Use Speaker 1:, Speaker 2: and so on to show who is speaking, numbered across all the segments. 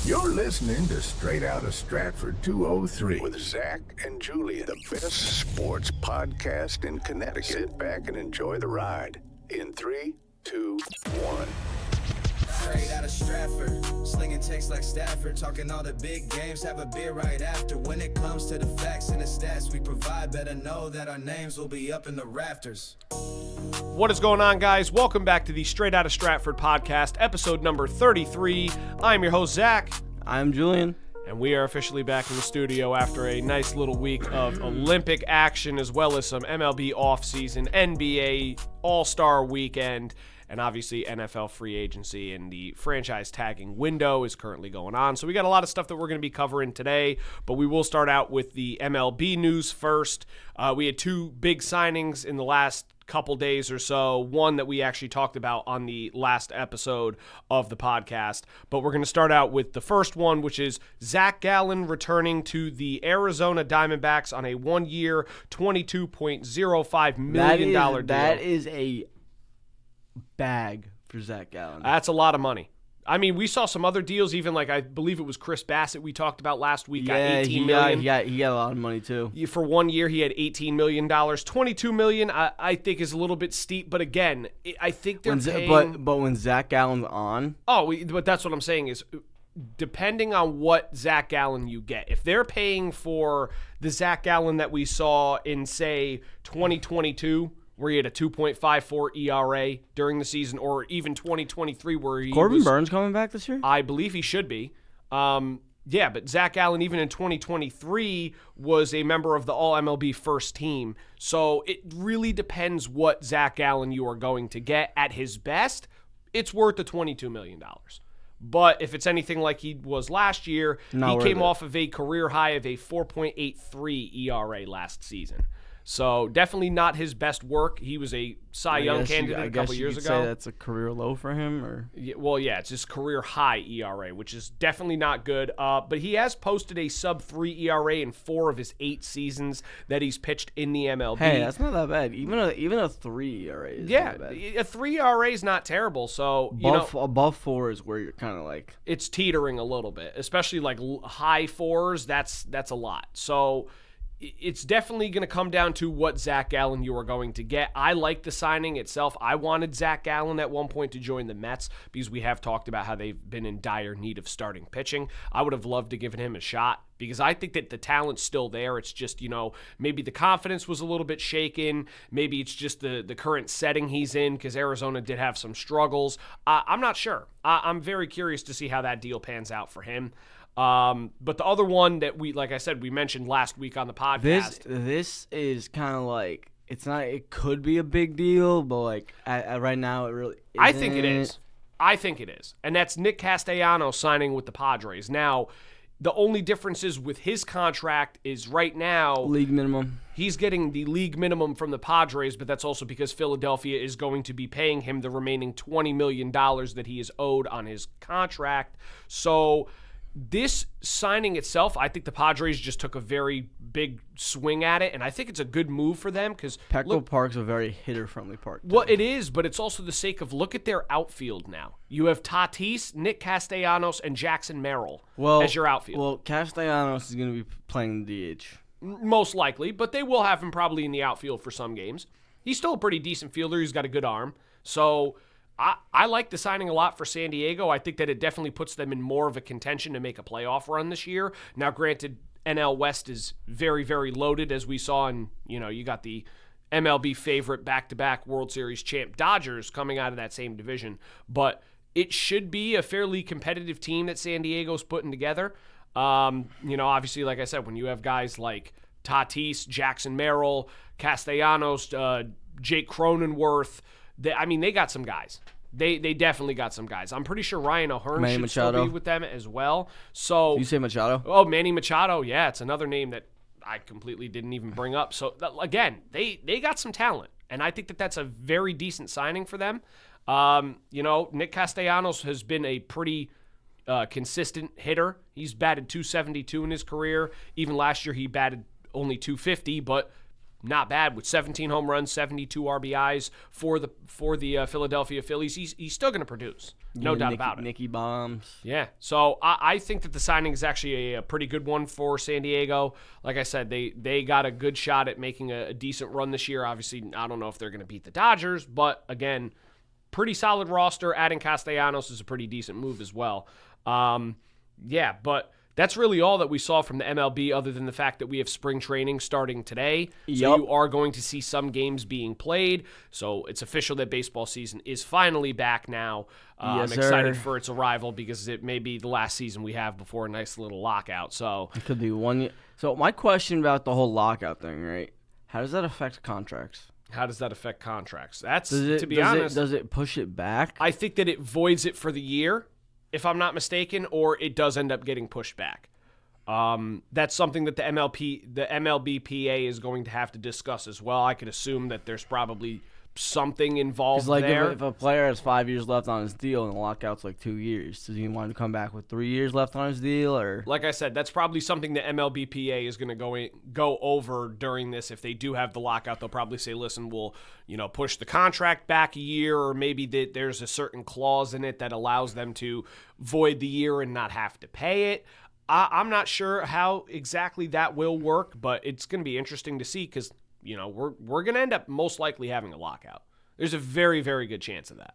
Speaker 1: You're listening to Straight Outta Stratford 203 with Zach and Julian, the best sports podcast in Connecticut. Sit back and enjoy the ride in 3, 2, 1.
Speaker 2: Straight out of Stratford, slinging takes like Stafford, talking all the big games, have a beer right after. When it comes to the facts and the stats we provide, better know that our names will be up in the rafters.
Speaker 3: What is going on, guys? Welcome back to the Straight Outta Stratford podcast, episode number 33. I'm your host, Zach.
Speaker 4: I'm Julian.
Speaker 3: And we are officially back in the studio after a nice little week of Olympic action, as well as some MLB offseason, NBA All-Star Weekend, and obviously NFL free agency, and the franchise tagging window is currently going on. So we got a lot of stuff that we're going to be covering today, but we will start out with the MLB news first. We had two big signings in the last couple days or so, one that we actually talked about on the last episode of the podcast, but we're going to start out with the first one, which is Zach Gallen returning to the Arizona Diamondbacks on a 1-year, $22.05 million deal.
Speaker 4: That is a bag for Zach Gallen.
Speaker 3: That's a lot of money. I mean, we saw some other deals, even like I believe it was Chris Bassett we talked about last week, got $18 million.
Speaker 4: He got a lot of money too.
Speaker 3: For 1 year, he had $18 million. $22 million, I think, is a little bit steep, but again, I think they're paying...
Speaker 4: But when Zach Gallen's on...
Speaker 3: but that's what I'm saying is, depending on what Zach Gallen you get, if they're paying for the Zach Gallen that we saw in, say, 2022... where he had a 2.54 ERA during the season, or even 2023 where he
Speaker 4: Corbin Burns coming back this year?
Speaker 3: I believe he should be. Yeah, but Zach Gallen, even in 2023, was a member of the All-MLB first team. So it really depends what Zach Gallen you are going to get. At his best, it's worth the $22 million. But if it's anything like he was last year, he came off of a career high of a 4.83 ERA last season. So definitely not his best work. He was a Cy Young candidate a couple years ago.
Speaker 4: Say that's a career low for him, or
Speaker 3: it's his career high ERA, which is definitely not good. But he has posted a sub-3 ERA in 4 of his 8 seasons that he's pitched in the MLB.
Speaker 4: Hey, that's not that bad. Even a 3 ERA is not bad.
Speaker 3: A 3 ERA is not terrible. So
Speaker 4: above 4 is where you're kind of like
Speaker 3: it's teetering a little bit, especially like high 4s. That's a lot. So. It's definitely going to come down to what Zach Gallen you are going to get. I like the signing itself. I wanted Zach Gallen at one point to join the Mets because we have talked about how they've been in dire need of starting pitching. I would have loved to give him a shot because I think that the talent's still there. It's just, maybe the confidence was a little bit shaken. Maybe it's just the current setting he's in because Arizona did have some struggles. I'm not sure. I'm very curious to see how that deal pans out for him. But the other one that we mentioned last week on the podcast.
Speaker 4: This is kind of like, it's not, it could be a big deal, but like right now it really isn't.
Speaker 3: I think it is. And that's Nick Castellanos signing with the Padres. Now, the only difference is with his contract is right now
Speaker 4: league minimum.
Speaker 3: He's getting the league minimum from the Padres, but that's also because Philadelphia is going to be paying him the remaining $20 million that he is owed on his contract. So this signing itself, I think the Padres just took a very big swing at it, and I think it's a good move for them because
Speaker 4: Petco Park's a very hitter-friendly park.
Speaker 3: Well, it is, but it's also the sake of look at their outfield now. You have Tatis, Nick Castellanos, and Jackson Merrill as your outfield.
Speaker 4: Well, Castellanos is going to be playing the DH.
Speaker 3: Most likely, but they will have him probably in the outfield for some games. He's still a pretty decent fielder. He's got a good arm. So I like the signing a lot for San Diego. I think that it definitely puts them in more of a contention to make a playoff run this year. Now, granted, NL West is very, very loaded, as we saw, and you got the MLB favorite back-to-back World Series champ Dodgers coming out of that same division. But it should be a fairly competitive team that San Diego's putting together. Obviously, like I said, when you have guys like Tatis, Jackson Merrill, Castellanos, Jake Cronenworth, they got some guys. They definitely got some guys. I'm pretty sure Ryan O'Hearn should still be with them as well. So
Speaker 4: you say Machado?
Speaker 3: Oh, Manny Machado. Yeah, it's another name that I completely didn't even bring up. So again, they got some talent, and I think that that's a very decent signing for them. Nick Castellanos has been a pretty consistent hitter. He's batted .272 in his career. Even last year, he batted only .250, but not bad with 17 home runs, 72 RBIs for the Philadelphia Phillies. He's still going to produce, no doubt about it.
Speaker 4: Nicky bombs.
Speaker 3: Yeah, so I think that the signing is actually a pretty good one for San Diego. Like I said, they got a good shot at making a decent run this year. Obviously, I don't know if they're going to beat the Dodgers, but again, pretty solid roster. Adding Castellanos is a pretty decent move as well. Yeah, but that's really all that we saw from the MLB other than the fact that we have spring training starting today. So you are going to see some games being played. So it's official that baseball season is finally back now.
Speaker 4: Yes,
Speaker 3: I'm excited
Speaker 4: sir.
Speaker 3: for its arrival because it may be the last season we have before a nice little lockout. So
Speaker 4: It could be 1 year. So my question about the whole lockout thing, right? How does that affect contracts?
Speaker 3: how does that affect contracts? That's,
Speaker 4: Does
Speaker 3: to be honest,
Speaker 4: does it push it back?
Speaker 3: I think that it voids it for the year, if I'm not mistaken, or it does end up getting pushed back. That's something that the MLBPA is going to have to discuss as well. I could assume that there's probably something involved
Speaker 4: Like
Speaker 3: there.
Speaker 4: if a player has 5 years left on his deal and the lockout's like 2 years, does he want to come back with 3 years left on his deal, or?
Speaker 3: Like I said, that's probably something the MLBPA is going to go over during this. If they do have the lockout, they'll probably say, "Listen, we'll push the contract back a year, or maybe there's a certain clause in it that allows them to void the year and not have to pay it." I'm not sure how exactly that will work, but it's going to be interesting to see because we're going to end up most likely having a lockout. There's a very, very good chance of that.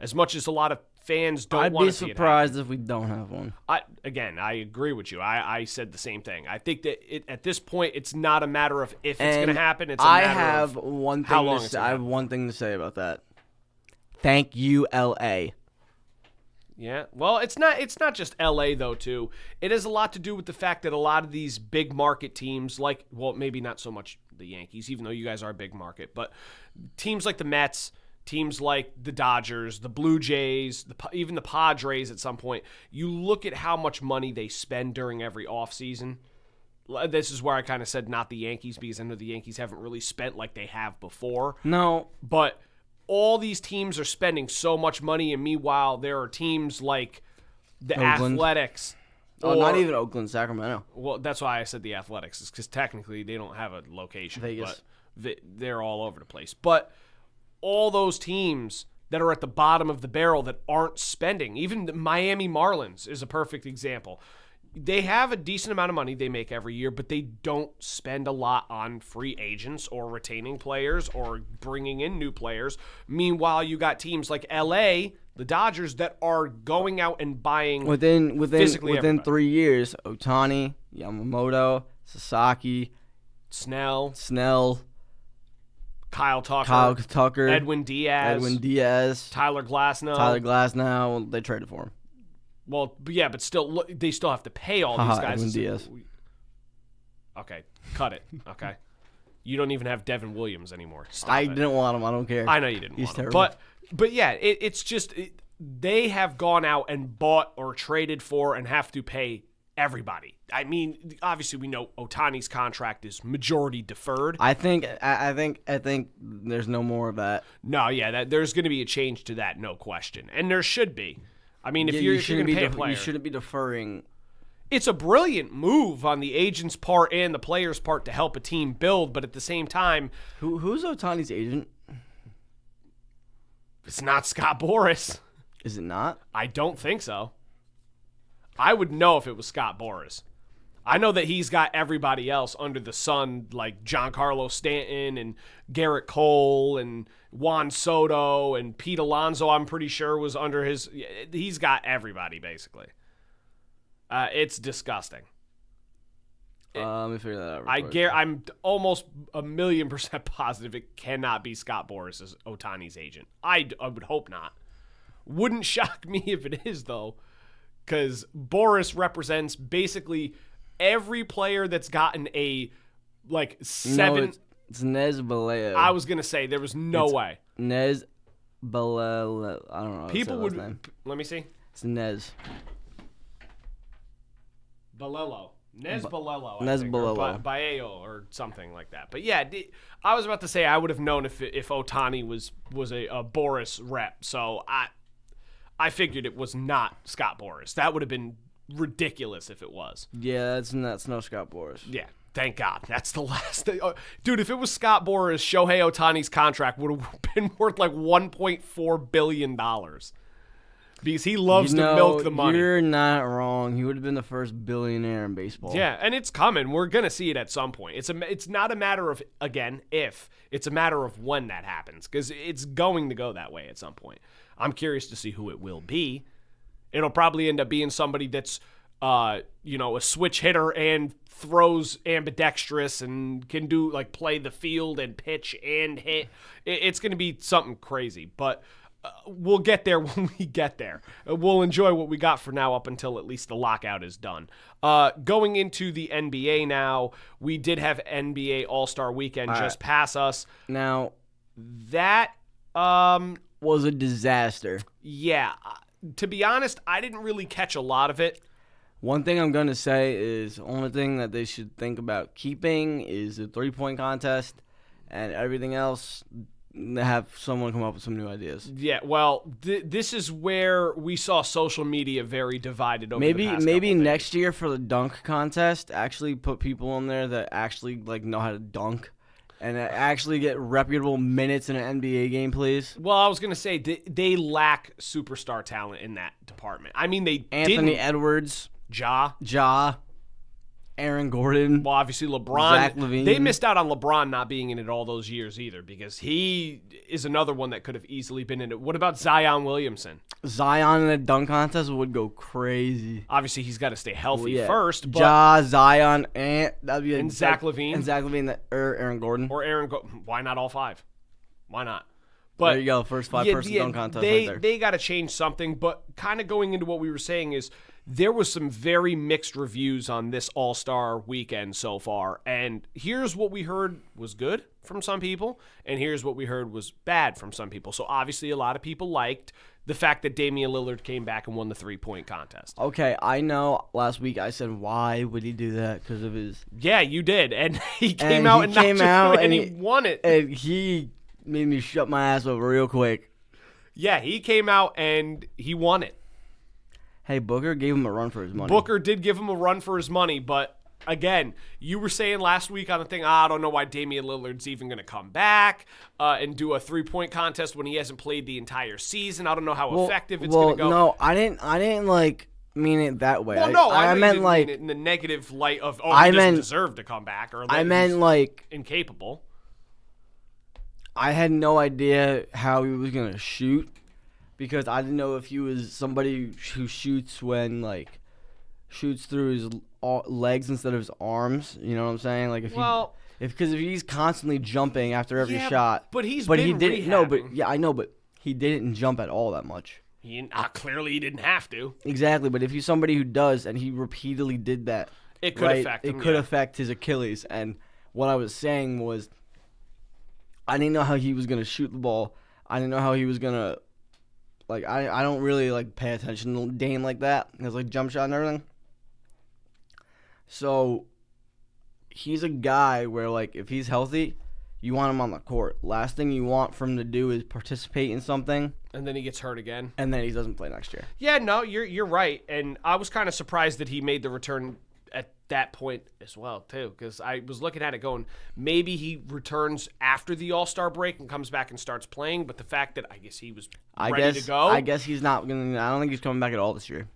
Speaker 3: As much as a lot of fans don't want to see it happen.
Speaker 4: I'd be surprised if we don't have one.
Speaker 3: I agree with you. I said the same thing. I think that at this point, it's not a matter of if it's going to happen. It's a matter of how long it's going to happen.
Speaker 4: I have one thing to say about that. Thank you, LA.
Speaker 3: Yeah. Well, it's not just LA though, too. It has a lot to do with the fact that a lot of these big market teams maybe not so much the Yankees, even though you guys are a big market, but teams like the Mets, teams like the Dodgers, the Blue Jays, even the Padres at some point, you look at how much money they spend during every offseason. This is where I kind of said not the Yankees because I know the Yankees haven't really spent like they have before.
Speaker 4: No.
Speaker 3: But all these teams are spending so much money, and meanwhile, there are teams like the
Speaker 4: Oakland.
Speaker 3: Athletics.
Speaker 4: Not even Oakland, Sacramento.
Speaker 3: Well, that's why I said the Athletics, because technically they don't have a location.
Speaker 4: Vegas.
Speaker 3: But they're all over the place. But all those teams that are at the bottom of the barrel that aren't spending, even the Miami Marlins is a perfect example. They have a decent amount of money they make every year, but they don't spend a lot on free agents or retaining players or bringing in new players. Meanwhile, you got teams like LA, the Dodgers, that are going out and buying
Speaker 4: within
Speaker 3: everybody.
Speaker 4: 3 years. Ohtani, Yamamoto, Sasaki,
Speaker 3: Snell, Kyle Tucker, Edwin Diaz, Tyler
Speaker 4: Glasnow. They traded for him.
Speaker 3: Well, yeah, but still, they still have to pay all these guys.
Speaker 4: Edwin Diaz.
Speaker 3: Okay, cut it. Okay, you don't even have Devin Williams anymore. Stop
Speaker 4: I
Speaker 3: it.
Speaker 4: didn't want him. I don't care.
Speaker 3: I know you didn't
Speaker 4: He's
Speaker 3: want him,
Speaker 4: terrible.
Speaker 3: but yeah, it's just they have gone out and bought or traded for and have to pay everybody. I mean, obviously we know Ohtani's contract is majority deferred.
Speaker 4: I think there's no more of that.
Speaker 3: No, yeah, there's going to be a change to that, no question, and there should be. I mean, if you're going to pay a player,
Speaker 4: you shouldn't be deferring.
Speaker 3: It's a brilliant move on the agent's part and the player's part to help a team build, but at the same time,
Speaker 4: Who's Ohtani's agent?
Speaker 3: it's not Scott Boras.
Speaker 4: Is it not?
Speaker 3: I don't think so. I would know if it was Scott Boras. I know that he's got everybody else under the sun, like Giancarlo Stanton and Garrett Cole and Juan Soto and Pete Alonso, I'm pretty sure was under his. He's got everybody, basically. It's disgusting.
Speaker 4: Let me figure that out.
Speaker 3: I'm almost 1,000,000% positive it cannot be Scott Boras as Ohtani's agent. I would hope not. Wouldn't shock me if it is, though, because Boras represents basically every player that's gotten a, seven.
Speaker 4: No, it's Nez Baleo.
Speaker 3: I was going to say, there was no way.
Speaker 4: Nez Baleo. I don't know.
Speaker 3: People would. Let me see.
Speaker 4: It's Nez.
Speaker 3: Balelo. Nez Balelo.
Speaker 4: Nez Balelo.
Speaker 3: Baeo or something like that. But yeah, I was about to say I would have known if Ohtani was a Boras rep. So I figured it was not Scott Boras. That would have been ridiculous if it was.
Speaker 4: Yeah, that's no Scott Boras.
Speaker 3: Yeah. Thank God. That's the last thing. Dude, if it was Scott Boras, Shohei Ohtani's contract would have been worth like $1.4 billion. Because he loves to milk the money.
Speaker 4: You're not wrong. He would have been the first billionaire in baseball.
Speaker 3: Yeah, and it's coming. We're going to see it at some point. It's not a matter of, again, if. It's a matter of when that happens. Because it's going to go that way at some point. I'm curious to see who it will be. It'll probably end up being somebody that's, a switch hitter and throws ambidextrous and can do, like, play the field and pitch and hit. It's going to be something crazy. But we'll get there when we get there. We'll enjoy what we got for now up until at least the lockout is done. Going into the NBA now, we did have NBA All-Star Weekend just pass us.
Speaker 4: Now,
Speaker 3: that
Speaker 4: was a disaster.
Speaker 3: Yeah. To be honest, I didn't really catch a lot of it.
Speaker 4: One thing I'm going to say is the only thing that they should think about keeping is the three-point contest, and everything else, have someone come up with some new ideas.
Speaker 3: Yeah, well, this is where we saw social media very divided over the past
Speaker 4: maybe
Speaker 3: couple
Speaker 4: next year for the dunk contest, actually put people on there that actually like know how to dunk and actually get reputable minutes in an NBA game, please.
Speaker 3: Well, I was going to say they lack superstar talent in that department. I mean, they
Speaker 4: Anthony Edwards, Ja, Aaron Gordon.
Speaker 3: Well, obviously LeBron.
Speaker 4: Zach LaVine.
Speaker 3: They missed out on LeBron not being in it all those years either, because he is another one that could have easily been in it. What about Zion Williamson?
Speaker 4: Zion in a dunk contest would go crazy.
Speaker 3: Obviously, he's got to stay healthy first. But
Speaker 4: Zion, and that'd be
Speaker 3: and Zach LaVine.
Speaker 4: And Zach LaVine, or Aaron Gordon.
Speaker 3: Or why not all five? Why not? But
Speaker 4: there you go, first five-person dunk contest right there.
Speaker 3: They got to change something, but kind of going into what we were saying is there was some very mixed reviews on this All-Star weekend so far, and here's what we heard was good from some people, and here's what we heard was bad from some people. So obviously a lot of people liked the fact that Damian Lillard came back and won the three-point contest.
Speaker 4: Okay, I know last week I said, why would he do that? Because of his...
Speaker 3: Yeah, you did, and he came out and he won it.
Speaker 4: And he made me shut my ass up real quick.
Speaker 3: Yeah, he came out and he won it.
Speaker 4: Hey, Booker gave him a run for his money.
Speaker 3: Booker did give him a run for his money, but again, you were saying last week on the thing, I don't know why Damian Lillard's even going to come back and do a three-point contest when he hasn't played the entire season. I don't know how effective it's going to go.
Speaker 4: No, I didn't like mean it that way.
Speaker 3: Well, no, I
Speaker 4: meant like
Speaker 3: mean it in the negative light of he doesn't deserve to come back, or
Speaker 4: I meant like
Speaker 3: incapable.
Speaker 4: I had no idea how he was going to shoot. Because I didn't know if he was somebody who shoots through his legs instead of his arms. You know what I'm saying? Like if he's constantly jumping after every shot.
Speaker 3: But he didn't.
Speaker 4: No, but yeah, I know, but he didn't jump at all that much.
Speaker 3: Clearly, he didn't have to.
Speaker 4: Exactly, but if he's somebody who does, and he repeatedly did that,
Speaker 3: it could affect him.
Speaker 4: It could affect his Achilles. And what I was saying was, I didn't know how he was gonna shoot the ball. I didn't know how he was gonna. Like, I don't really, like, pay attention to Dame like that. His, like, jump shot and everything. So, he's a guy where, like, if he's healthy, you want him on the court. Last thing you want for him to do is participate in something.
Speaker 3: And then he gets hurt again.
Speaker 4: And then he doesn't play next year.
Speaker 3: Yeah, no, you're right. And I was kind of surprised that he made the return at that point as well, too, because I was looking at it going, maybe he returns after the All-Star break and comes back and starts playing, but the fact that I guess he was ready to go.
Speaker 4: I guess he's not going to – I don't think he's coming back at all this year.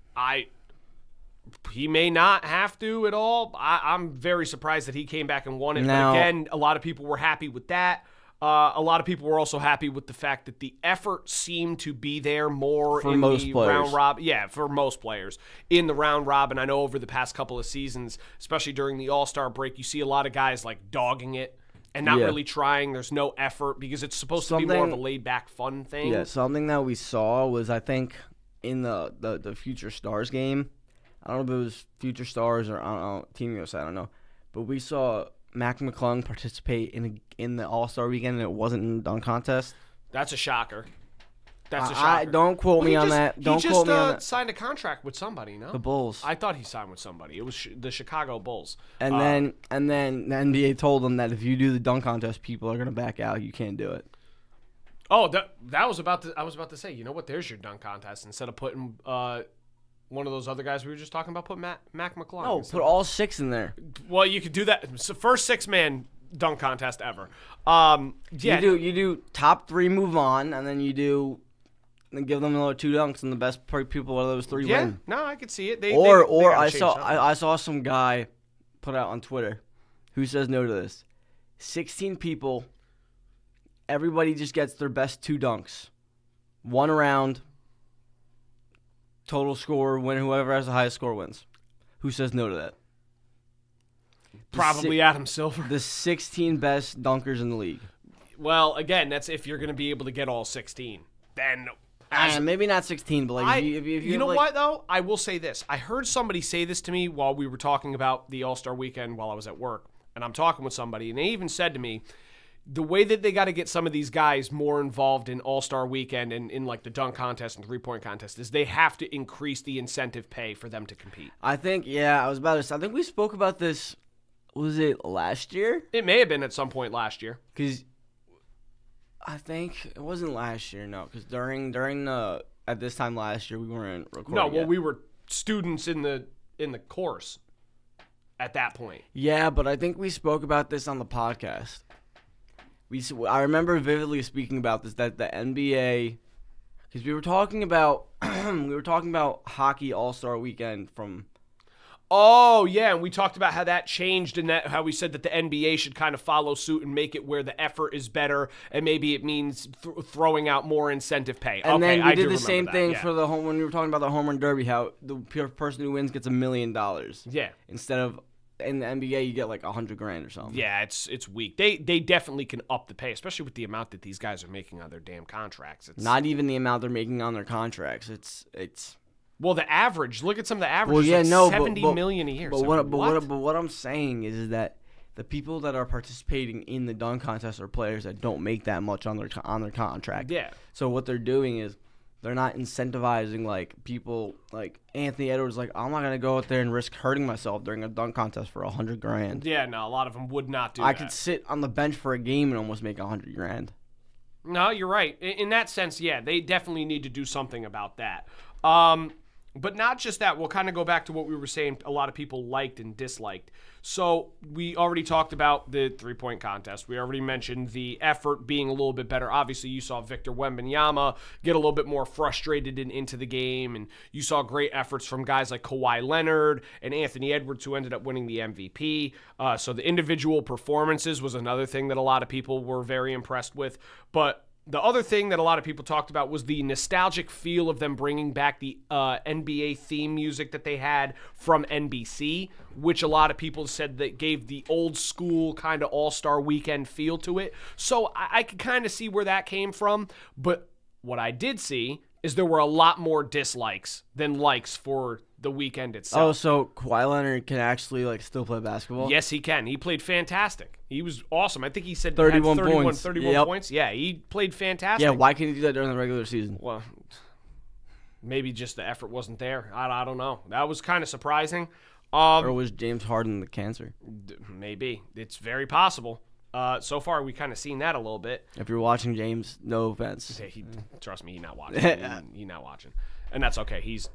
Speaker 3: He may not have to at all. I'm very surprised that he came back and won it.
Speaker 4: Now,
Speaker 3: but again, a lot of people were happy with that. A lot of people were also happy with the fact that the effort seemed to be there more in the round robin. Yeah, for most players in the round robin. I know over the past couple of seasons, especially during the All-Star break, you see a lot of guys like dogging it and not really trying. There's no effort because it's supposed to be more of a laid-back, fun thing.
Speaker 4: Yeah, something that we saw was, I think, in the Future Stars game. I don't know if it was Future Stars or I don't know, Team USA, I don't know. But we saw Mac McClung participate in the All-Star weekend, and it wasn't in the dunk contest.
Speaker 3: That's a shocker. That's a shocker.
Speaker 4: Don't quote me on that. Don't quote me on that.
Speaker 3: He just signed a contract with somebody, no?
Speaker 4: The Bulls.
Speaker 3: I thought he signed with somebody. It was the Chicago Bulls.
Speaker 4: And then the NBA told him that if you do the dunk contest, people are going to back out. You can't do it.
Speaker 3: Oh, I was about to say, you know what? There's your dunk contest. Instead of putting one of those other guys we were just talking about. Put Mac McClung.
Speaker 4: No, put all 6 in there.
Speaker 3: Well, you could do that. It's the first 6-man dunk contest ever. Yeah.
Speaker 4: You do top 3 move on, and then then give them another 2 dunks, and the best people out of those 3 win.
Speaker 3: No, I could see it.
Speaker 4: I saw some guy put out on Twitter who says no to this. 16 people, everybody just gets their best 2 dunks. 1 round, total score, whoever has the highest score wins. Who says no to that?
Speaker 3: Probably Adam Silver.
Speaker 4: The 16 best dunkers in the league.
Speaker 3: Well, again, that's if you're going to be able to get all 16. Then
Speaker 4: maybe not 16, but like if
Speaker 3: you know what though? I will say this. I heard somebody say this to me while we were talking about the All-Star Weekend while I was at work, and I'm talking with somebody, and they even said to me, the way that they got to get some of these guys more involved in All-Star Weekend and in like the dunk contest and three-point contest is they have to increase the incentive pay for them to compete.
Speaker 4: I think, I was about to say, I think we spoke about this, was it last year?
Speaker 3: It may have been at some point last year.
Speaker 4: Because I think it wasn't last year, no, because during at this time last year we weren't recording.
Speaker 3: No, well, we were students in the course at that point.
Speaker 4: Yeah, but I think we spoke about this on the podcast. I remember vividly speaking about this, that the NBA, because we were talking about hockey All-Star Weekend from.
Speaker 3: Oh yeah, and we talked about how that changed and that how we said that the NBA should kind of follow suit and make it where the effort is better and maybe it means throwing out more incentive pay.
Speaker 4: And then we did the same thing for the home when we were talking about the home run derby, how the person who wins gets $1 million. Yeah. Instead of in the NBA you get like $100,000 or something.
Speaker 3: Yeah, it's weak. They definitely can up the pay, especially with the amount that these guys are making on their damn contracts. It's
Speaker 4: not even the amount they're making on their contracts. It's.
Speaker 3: Well, the average. Look at some of the averages. Well, yeah, like $70 million a year.
Speaker 4: But what I'm saying is that the people that are participating in the dunk contest are players that don't make that much on their contract.
Speaker 3: Yeah.
Speaker 4: So what they're doing is they're not incentivizing like people like Anthony Edwards. Like, I'm not gonna go out there and risk hurting myself during a dunk contest for $100,000.
Speaker 3: Yeah, no, a lot of them would not do that.
Speaker 4: I could sit on the bench for a game and almost make $100,000.
Speaker 3: No, you're right. In that sense, yeah, they definitely need to do something about that. But not just that. We'll kind of go back to what we were saying a lot of people liked and disliked. So we already talked about the three-point contest. We already mentioned the effort being a little bit better. Obviously, you saw Victor Wembanyama get a little bit more frustrated and into the game, and you saw great efforts from guys like Kawhi Leonard and Anthony Edwards, who ended up winning the MVP. So the individual performances was another thing that a lot of people were very impressed with. But the other thing that a lot of people talked about was the nostalgic feel of them bringing back the NBA theme music that they had from NBC, which a lot of people said that gave the old school kind of All-Star Weekend feel to it. So I could kind of see where that came from. But what I did see is there were a lot more dislikes than likes for the weekend itself.
Speaker 4: Oh, so Kawhi Leonard can actually like still play basketball?
Speaker 3: Yes, he can. He played fantastic. He was awesome. I think he said
Speaker 4: 31
Speaker 3: points. 31 points. Yeah, he played fantastic.
Speaker 4: Yeah, why can't he do that during the regular season?
Speaker 3: Well, maybe just the effort wasn't there. I don't know. That was kind of surprising.
Speaker 4: Or was James Harden the cancer?
Speaker 3: Maybe. It's very possible. So far, we've kind of seen that a little bit.
Speaker 4: If you're watching James, no offense.
Speaker 3: Trust me, he's not watching. He's not watching. And that's okay. He's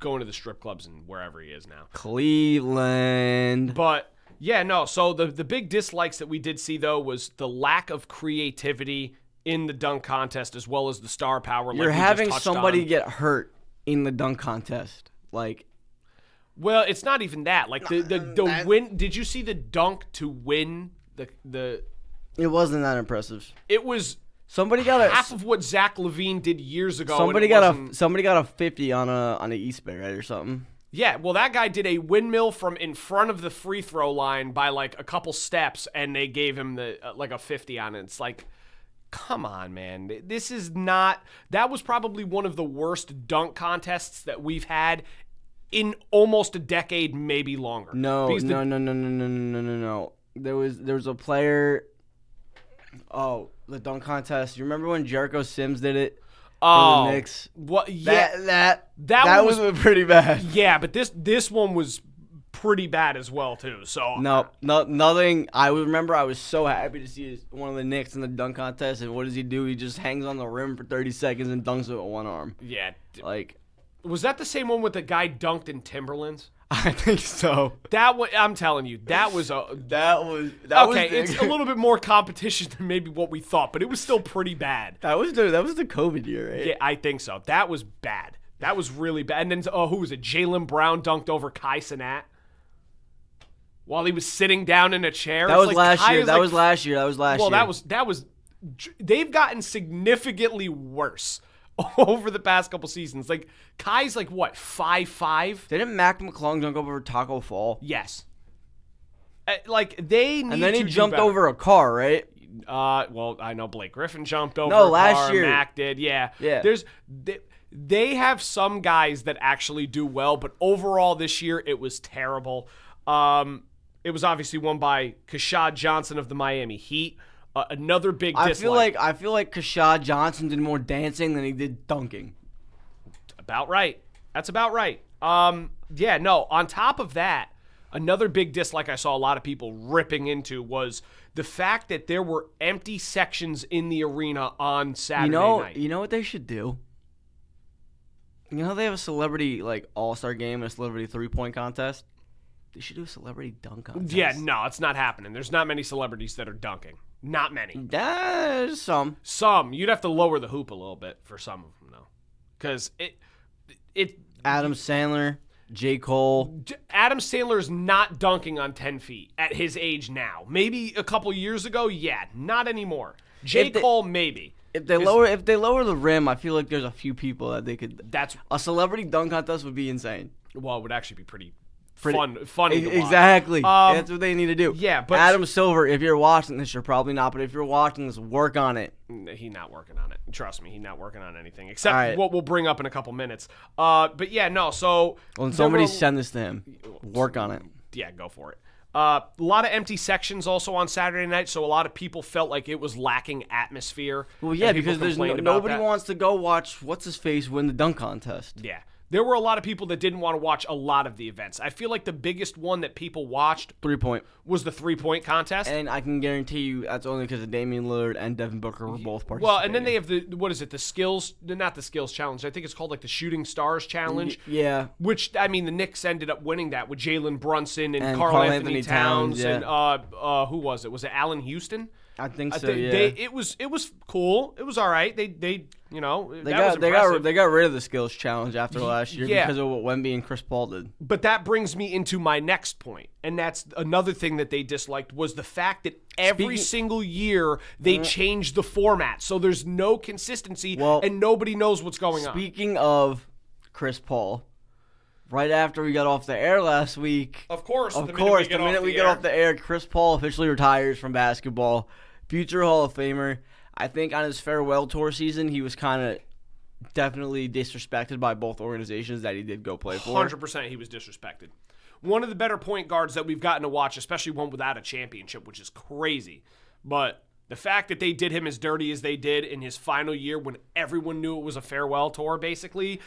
Speaker 3: going to the strip clubs and wherever he is now.
Speaker 4: Cleveland.
Speaker 3: But, yeah, no. So the big dislikes that we did see, though, was the lack of creativity in the dunk contest as well as the star power.
Speaker 4: You're having somebody get hurt in the dunk contest. Like,
Speaker 3: well, it's not even that. Like, the win. Did you see the dunk to win the
Speaker 4: It wasn't that impressive.
Speaker 3: It was
Speaker 4: somebody got
Speaker 3: half of what Zach LaVine did years ago.
Speaker 4: Somebody got a 50 on a East Bay, right, or something.
Speaker 3: Yeah, well, that guy did a windmill from in front of the free throw line by like a couple steps, and they gave him the like a 50 on it. It's like, come on, man. This is not. That was probably one of the worst dunk contests that we've had in almost a decade, maybe longer.
Speaker 4: No. There was a player. Oh, the dunk contest. You remember when Jericho Sims did it?
Speaker 3: Oh,
Speaker 4: for the Knicks?
Speaker 3: What? Yeah,
Speaker 4: that was pretty bad.
Speaker 3: Yeah, but this one was pretty bad as well too. So
Speaker 4: nothing. I remember I was so happy to see one of the Knicks in the dunk contest, and what does he do? He just hangs on the rim for 30 seconds and dunks it with one arm.
Speaker 3: Yeah,
Speaker 4: like.
Speaker 3: Was that the same one with the guy dunked in Timberlands?
Speaker 4: I think so.
Speaker 3: I'm telling you, that was
Speaker 4: Okay,
Speaker 3: it's a little bit more competition than maybe what we thought, but it was still pretty bad.
Speaker 4: That was the COVID year, right?
Speaker 3: Yeah, I think so. That was bad. That was really bad. And then who was it? Jaylen Brown dunked over Kai Cenat while he was sitting down in a chair.
Speaker 4: That was last year. That was last year.
Speaker 3: Well, that was. They've gotten significantly worse over the past couple seasons. Like Kai's like what 5'5".
Speaker 4: Didn't Mac McClung dunk over Taco Fall?
Speaker 3: Yes. Like they need.
Speaker 4: And then he
Speaker 3: to
Speaker 4: jumped
Speaker 3: do better.
Speaker 4: over a car, right?
Speaker 3: Well, I know Blake Griffin jumped over.
Speaker 4: No,
Speaker 3: a
Speaker 4: last
Speaker 3: car.
Speaker 4: year.
Speaker 3: Mac did. Yeah.
Speaker 4: Yeah.
Speaker 3: They have some guys that actually do well, but overall this year it was terrible. It was obviously won by Kashad Johnson of the Miami Heat. Another big dislike.
Speaker 4: I feel like Kashad Johnson did more dancing than he did dunking.
Speaker 3: About right. That's about right. Yeah, no, on top of that, another big dislike I saw a lot of people ripping into was the fact that there were empty sections in the arena on Saturday night.
Speaker 4: You know what they should do? You know how they have a celebrity all-star game and a celebrity 3-point contest? They should do a celebrity dunk contest.
Speaker 3: Yeah, no, it's not happening. There's not many celebrities that are dunking. Not many.
Speaker 4: There's some.
Speaker 3: Some. You'd have to lower the hoop a little bit for some of them, though. Because it
Speaker 4: Adam Sandler, J. Cole.
Speaker 3: Adam Sandler is not dunking on 10 feet at his age now. Maybe a couple years ago, yeah. Not anymore. J. Cole, maybe.
Speaker 4: If they lower the rim, I feel like there's a few people that they could.
Speaker 3: That's
Speaker 4: a celebrity dunk contest would be insane.
Speaker 3: Well, it would actually be pretty funny to watch.
Speaker 4: Exactly. That's what they need to do.
Speaker 3: Yeah, but
Speaker 4: Adam Silver, if you're watching this, you're probably not, but if you're watching this, work on it.
Speaker 3: He's not working on it. Trust me, he's not working on anything except what we'll bring up in a couple minutes. But yeah, no. So
Speaker 4: when somebody send this to him, work on it.
Speaker 3: Yeah, go for it. A lot of empty sections also on Saturday night, so a lot of people felt like it was lacking atmosphere.
Speaker 4: Well, yeah, because there's nobody wants to go watch what's his face win the dunk contest.
Speaker 3: Yeah. There were a lot of people that didn't want to watch a lot of the events. I feel like the biggest one that people watched
Speaker 4: 3-point
Speaker 3: was the 3-point contest.
Speaker 4: And I can guarantee you that's only because of Damian Lillard and Devin Booker were both participating.
Speaker 3: Well, and then they have not the skills challenge. I think it's called the Shooting Stars challenge.
Speaker 4: Yeah.
Speaker 3: Which, I mean, the Knicks ended up winning that with Jalen Brunson and Karl Anthony Towns.
Speaker 4: Yeah.
Speaker 3: And who was it? Was it Allen Houston?
Speaker 4: I think so.
Speaker 3: It was cool. It was all right. They got
Speaker 4: rid of the skills challenge after last year because of what Wemby and Chris Paul did.
Speaker 3: But that brings me into my next point, and that's another thing that they disliked was the fact that every single year they change the format, so there's no consistency and nobody knows what's going on.
Speaker 4: Speaking of Chris Paul, right after we got off the air last week,
Speaker 3: the minute
Speaker 4: we get off the air, Chris Paul officially retires from basketball. Future Hall of Famer. I think on his farewell tour season, he was kind of definitely disrespected by both organizations that he did go play for.
Speaker 3: 100% he was disrespected. One of the better point guards that we've gotten to watch, especially one without a championship, which is crazy. But the fact that they did him as dirty as they did in his final year when everyone knew it was a farewell tour, basically,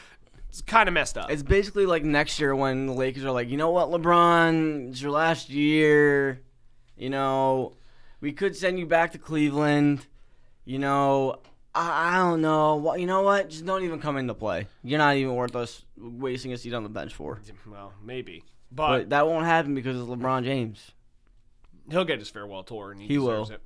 Speaker 3: it's kind of messed up.
Speaker 4: It's basically like next year when the Lakers are like, you know what, LeBron, it's your last year. You know, we could send you back to Cleveland. You know, I don't know. You know what? Just don't even come into play. You're not even worth us wasting a seat on the bench for.
Speaker 3: Well, maybe.
Speaker 4: But that won't happen because it's LeBron James.
Speaker 3: He'll get his farewell tour, and he
Speaker 4: will.
Speaker 3: It.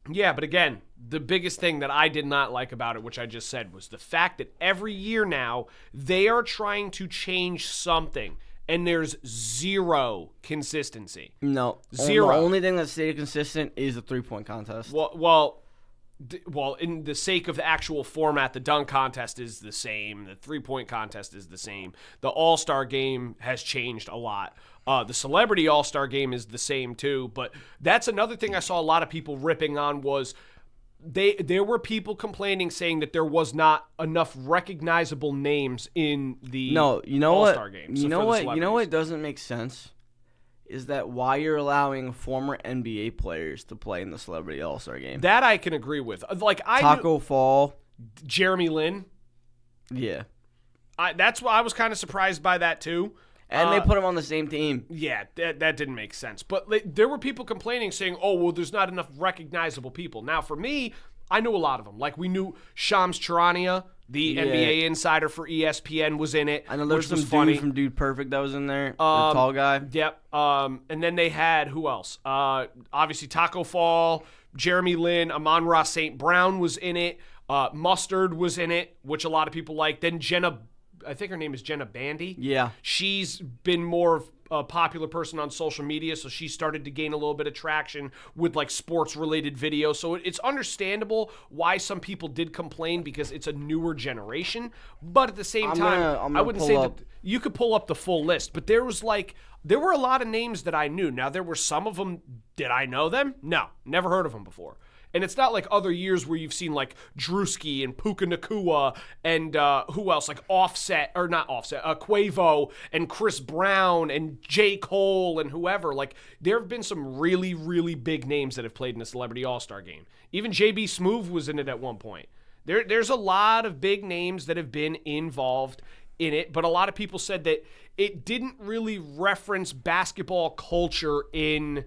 Speaker 3: Yeah, but again, the biggest thing that I did not like about it, which I just said, was the fact that every year now they are trying to change something. And there's zero consistency.
Speaker 4: No.
Speaker 3: Zero.
Speaker 4: The only thing that stayed consistent is the 3-point contest.
Speaker 3: Well, in the sake of the actual format, the dunk contest is the same. The 3-point contest is the same. The All-Star game has changed a lot. The Celebrity All-Star game is the same too. But that's another thing I saw a lot of people ripping on was there were people complaining saying that there was not enough recognizable names in the All-Star game.
Speaker 4: You know what doesn't make sense is that why you're allowing former NBA players to play in the Celebrity All-Star game.
Speaker 3: That I can agree with. Like
Speaker 4: Taco Fall,
Speaker 3: Jeremy Lin.
Speaker 4: Yeah.
Speaker 3: That's why I was kind of surprised by that too.
Speaker 4: And they put him on the same team.
Speaker 3: Yeah, that didn't make sense. But there were people complaining, saying, oh, well, there's not enough recognizable people. Now, for me, I knew a lot of them. Like, we knew Shams Charania, The NBA insider for ESPN was in it.
Speaker 4: I know there's some dude from Dude Perfect that was in there. The tall guy.
Speaker 3: Yep. And then they had, who else? Obviously Taco Fall, Jeremy Lin, Amon-Ra St. Brown was in it. Mustard was in it, which a lot of people like. Then Jenna, I think her name is Jenna Bandy.
Speaker 4: Yeah.
Speaker 3: She's been more of a popular person on social media, so she started to gain a little bit of traction with like sports-related videos. So it's understandable why some people did complain because it's a newer generation. But at the same time, I wouldn't say that you could pull up the full list. But there were a lot of names that I knew. Now, there were some of them, did I know them? No, never heard of them before. And it's not like other years where you've seen like Drewski and Puka Nacua and who else? Like Quavo and Chris Brown and J. Cole and whoever. Like there have been some really, really big names that have played in the Celebrity All-Star Game. Even JB Smoove was in it at one point. There's a lot of big names that have been involved in it, but a lot of people said that it didn't really reference basketball culture in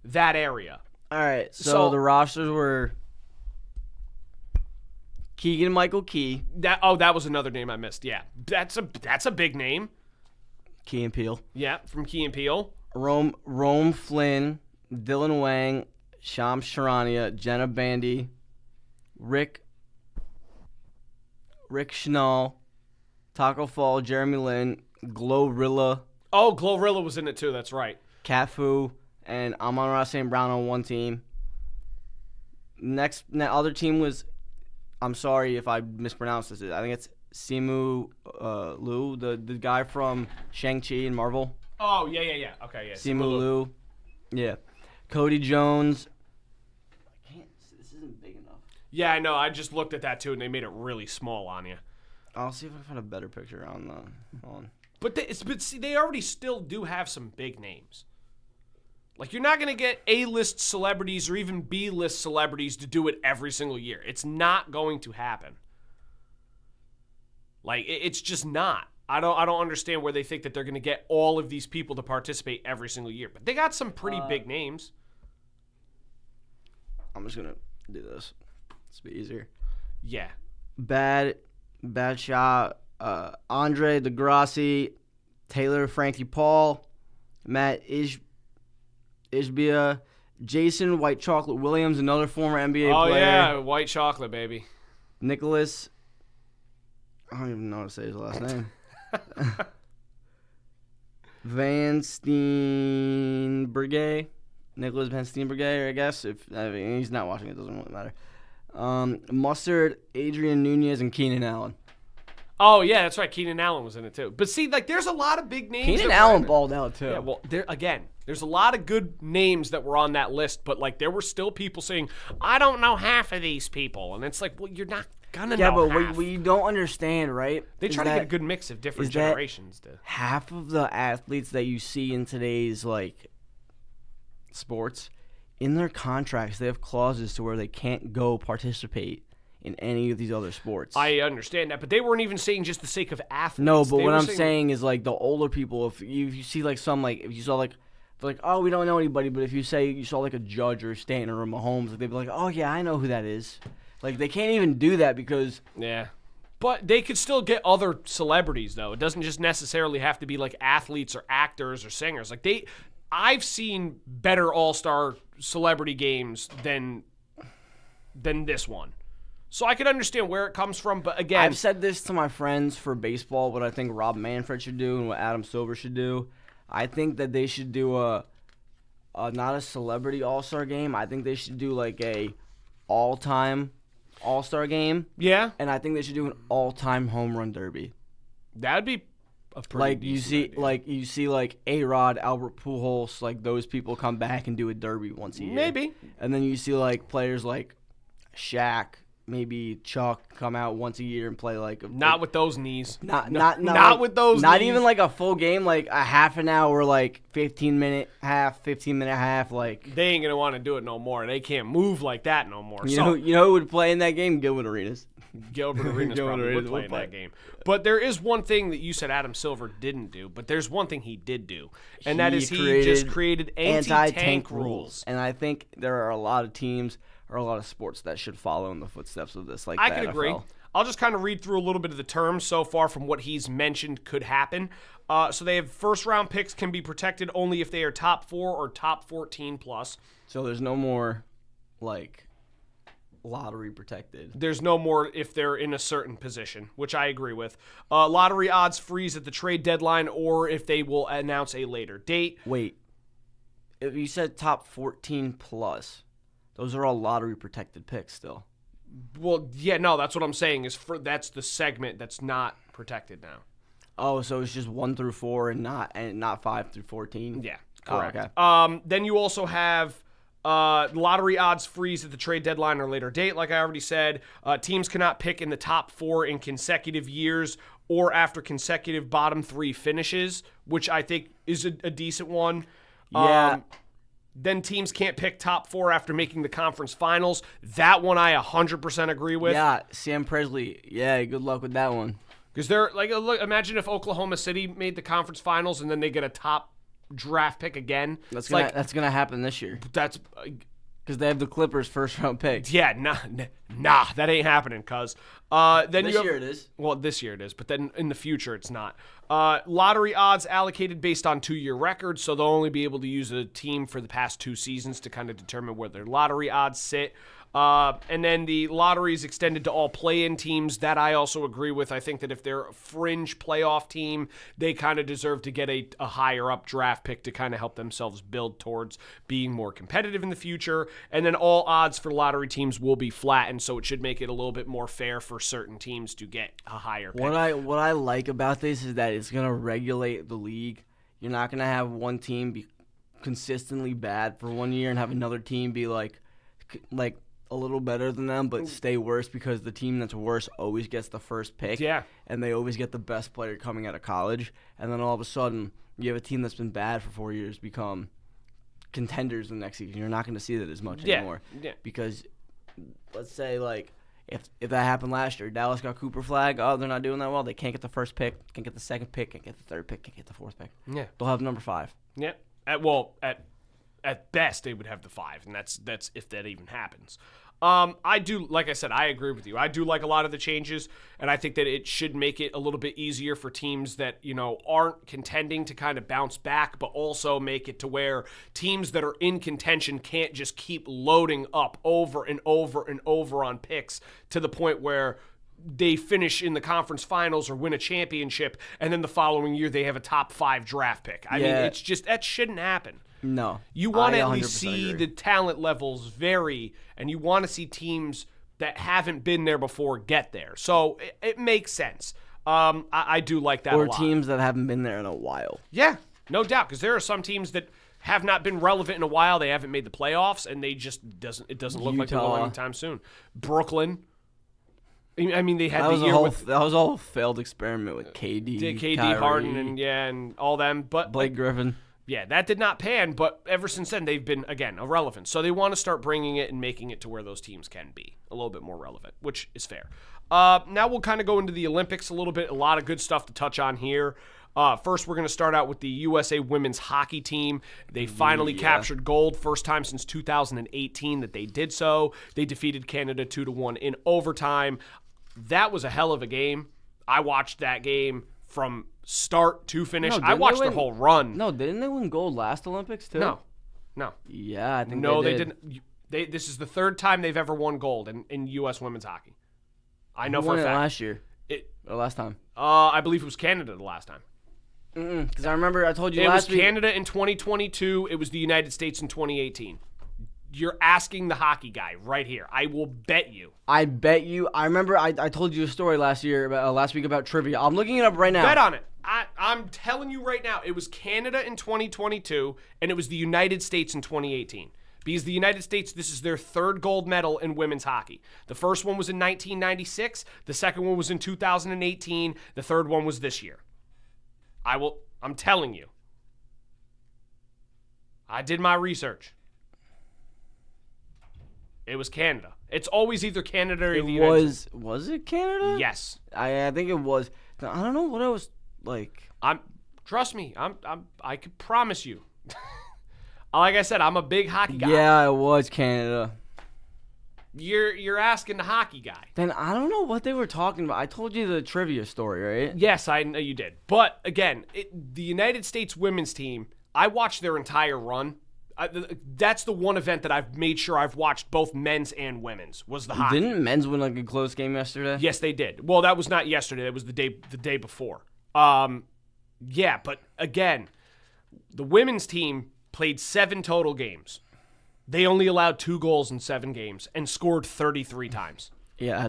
Speaker 3: that area.
Speaker 4: All right, so the rosters were Keegan-Michael Key.
Speaker 3: That was another name I missed. Yeah, that's a big name.
Speaker 4: Key and Peele.
Speaker 3: Yeah, from Key and Peele.
Speaker 4: Rome Flynn, Dylan Wang, Shams Charania, Jenna Bandy, Rick Schnall, Taco Fall, Jeremy Lin, Glorilla.
Speaker 3: Oh, Glorilla was in it too. That's right.
Speaker 4: Cafu. And Amon-Ra St. Brown on one team. That other team was, I'm sorry if I mispronounced this. I think it's Simu Liu, the guy from Shang-Chi and Marvel.
Speaker 3: Oh, yeah. Okay, yeah.
Speaker 4: Simu Liu. Yeah. Cody Jones. This isn't big enough.
Speaker 3: Yeah, I know. I just looked at that too, and they made it really small on you.
Speaker 4: I'll see if I can find a better picture on.
Speaker 3: But see, they already still do have some big names. Like, you're not going to get A-list celebrities or even B-list celebrities to do it every single year. It's not going to happen. Like, it's just not. I don't understand where they think that they're going to get all of these people to participate every single year. But they got some pretty big names.
Speaker 4: I'm just going to do this. It's a bit easier.
Speaker 3: Yeah.
Speaker 4: Bad shot. Andre DeGrassi, Taylor Frankie Paul, Matt Ishbia, Jason White Chocolate Williams, another former NBA player.
Speaker 3: Oh, yeah, White Chocolate, baby.
Speaker 4: Nicholas, I don't even know how to say his last name. Van Steenberge. Nicholas Van Steenberge, I guess. He's not watching, it doesn't really matter. Mustard, Adrian Nunez, and Keenan Allen.
Speaker 3: Oh, yeah, that's right. Keenan Allen was in it, too. But see, like, there's a lot of big names.
Speaker 4: Keenan Allen balled out, too.
Speaker 3: Yeah, well, there's a lot of good names that were on that list, but, like, there were still people saying, I don't know half of these people. And it's like, well, you're not going to know half.
Speaker 4: Yeah, but what you don't understand, right?
Speaker 3: They try to get a good mix of different generations.
Speaker 4: Half of the athletes that you see in today's, like, sports, in their contracts, they have clauses to where they can't go participate in any of these other sports.
Speaker 3: I understand that, but they weren't even saying just the sake of athletes.
Speaker 4: No, but what I'm saying is, like, the older people, if you see, like, some, like, if you saw, like, oh, we don't know anybody, but if you say you saw, like, a Judge or Stanton or a Mahomes, like, they'd be like, oh, yeah, I know who that is. Like, they can't even do that because...
Speaker 3: Yeah. But they could still get other celebrities, though. It doesn't just necessarily have to be, like, athletes or actors or singers. Like, I've seen better all-star celebrity games than this one. So I can understand where it comes from, but again...
Speaker 4: I've said this to my friends for baseball, what I think Rob Manfred should do and what Adam Silver should do. I think that they should do not a celebrity all-star game. I think they should do, like, a all-time all-star game.
Speaker 3: Yeah.
Speaker 4: And I think they should do an all-time home run derby.
Speaker 3: That would be a pretty decent idea.
Speaker 4: You see, A-Rod, Albert Pujols, like, those people come back and do a derby once a year.
Speaker 3: Maybe.
Speaker 4: And then you see, like, players like Shaq, maybe Chuck come out once a year and play
Speaker 3: not with those knees.
Speaker 4: Not
Speaker 3: with those
Speaker 4: not
Speaker 3: knees.
Speaker 4: Even like a full game, like a half an hour, like 15-minute half, like
Speaker 3: they ain't gonna want to do it no more. They can't move like that no more.
Speaker 4: You know who would play in that game? Gilbert Arenas.
Speaker 3: Gilbert Arenas probably would play in that game. But there is one thing that you said Adam Silver didn't do, but there's one thing he did do, and that is he just created anti-tank rules.
Speaker 4: And I think there are a lot of teams or a lot of sports that should follow in the footsteps of this. Like
Speaker 3: I can agree. I'll just kind of read through a little bit of the terms so far from what he's mentioned could happen. So they have first-round picks can be protected only if they are top 4 or top 14 plus.
Speaker 4: So there's no more, like, lottery protected.
Speaker 3: There's no more if they're in a certain position, which I agree with. Lottery odds freeze at the trade deadline or if they will announce a later date.
Speaker 4: Wait. If you said top 14 plus, those are all lottery protected picks still.
Speaker 3: Well, yeah, no, that's what I'm saying. That's the segment that's not protected now.
Speaker 4: Oh, so it's just 1 through 4 and not 5 through 14?
Speaker 3: Yeah, correct.
Speaker 4: Oh, okay.
Speaker 3: Then you also have lottery odds freeze at the trade deadline or later date, like I already said. Teams cannot pick in the top 4 in consecutive years or after consecutive bottom 3 finishes, which I think is a decent one.
Speaker 4: Yeah.
Speaker 3: Then teams can't pick top 4 after making the conference finals. That one I 100% agree with.
Speaker 4: Yeah, Sam Presley. Yeah, good luck with that one.
Speaker 3: Because they're like, look, imagine if Oklahoma City made the conference finals and then they get a top draft pick again.
Speaker 4: That's gonna happen this year.
Speaker 3: That's
Speaker 4: because they have the Clippers first round pick.
Speaker 3: Yeah, nah, that ain't happening. Cause then
Speaker 4: this year it is.
Speaker 3: Well, this year it is, but then in the future it's not. Lottery odds allocated based on 2-year records, so they'll only be able to use a team for the past 2 seasons to kind of determine where their lottery odds sit. And then the lottery is extended to all play-in teams. That I also agree with. I think that if they're a fringe playoff team, they kind of deserve to get a higher-up draft pick to kind of help themselves build towards being more competitive in the future. And then all odds for lottery teams will be flattened, so it should make it a little bit more fair for certain teams to get a higher pick.
Speaker 4: What I like about this is that it's going to regulate the league. You're not going to have one team be consistently bad for 1 year and have another team be like a little better than them, but stay worse because the team that's worse always gets the first pick.
Speaker 3: Yeah.
Speaker 4: And they always get the best player coming out of college. And then all of a sudden, you have a team that's been bad for 4 years become contenders the next season. You're not going to see that as much anymore.
Speaker 3: Yeah.
Speaker 4: Because let's say, like, if that happened last year, Dallas got Cooper Flag. Oh, they're not doing that well. They can't get the first pick, can't get the second pick, can't get the third pick, can't get the fourth pick.
Speaker 3: Yeah.
Speaker 4: They'll have number 5.
Speaker 3: Yeah. At best, they would have the 5, and that's if that even happens. I do, like I said, I agree with you. I do like a lot of the changes, and I think that it should make it a little bit easier for teams that, aren't contending to kind of bounce back, but also make it to where teams that are in contention can't just keep loading up over and over and over on picks to the point where they finish in the conference finals or win a championship, and then the following year they have a top 5 draft pick. I mean, it's just, that shouldn't happen.
Speaker 4: No.
Speaker 3: You want to at least
Speaker 4: 100%
Speaker 3: see
Speaker 4: agree.
Speaker 3: the talent levels vary, and you want to see teams that haven't been there before get there. So it makes sense. I do like that a lot.
Speaker 4: Or teams that haven't been there in a while.
Speaker 3: Yeah, no doubt, because there are some teams that have not been relevant in a while. They haven't made the playoffs, and it doesn't look like they're going anytime soon. Brooklyn. I mean, they had
Speaker 4: That was a whole failed experiment with KD, Kyrie,
Speaker 3: Harden, and all them. But
Speaker 4: Blake Griffin.
Speaker 3: Yeah, that did not pan, but ever since then, they've been, again, irrelevant. So they want to start bringing it and making it to where those teams can be a little bit more relevant, which is fair. Now we'll kind of go into the Olympics a little bit. A lot of good stuff to touch on here. First, we're going to start out with the USA women's hockey team. They finally captured gold, first time since 2018 that they did so. They defeated Canada 2-1 in overtime. That was a hell of a game. I watched that game from start to finish. I watched the whole run.
Speaker 4: No, didn't they win gold last Olympics too?
Speaker 3: No.
Speaker 4: Yeah, I think
Speaker 3: they didn't. This is the 3rd time they've ever won gold in U.S. women's hockey. I know
Speaker 4: Who
Speaker 3: for a
Speaker 4: won it
Speaker 3: fact.
Speaker 4: last year? Or last time?
Speaker 3: I believe it was Canada the last time.
Speaker 4: Because I remember I told you
Speaker 3: It
Speaker 4: last
Speaker 3: was
Speaker 4: week.
Speaker 3: Canada in 2022. It was the United States in 2018. You're asking the hockey guy right here. I will bet you.
Speaker 4: I bet you. I remember I told you a story last week about trivia. I'm looking it up right now.
Speaker 3: Bet on it. I'm telling you right now, it was Canada in 2022, and it was the United States in 2018. Because the United States, this is their 3rd gold medal in women's hockey. The first one was in 1996. The second one was in 2018. The third one was this year. I'm telling you. I did my research. It was Canada. It's always either Canada or the United States.
Speaker 4: Was it Canada?
Speaker 3: Yes.
Speaker 4: I think it was. I don't know what I was like.
Speaker 3: Trust me. I can promise you. Like I said, I'm a big hockey guy.
Speaker 4: Yeah, it was Canada.
Speaker 3: You're asking the hockey guy.
Speaker 4: Then I don't know what they were talking about. I told you the trivia story, right?
Speaker 3: Yes, I know you did. But again, the United States women's team, I watched their entire run. That's the one event that I've made sure I've watched both men's and women's was the hockey.
Speaker 4: Didn't men's win like a close game yesterday?
Speaker 3: Yes, they did. Well, that was not yesterday. That was the day before. Yeah, but again, the women's team played 7 total games. They only allowed 2 goals in 7 games and scored 33 times.
Speaker 4: Yeah,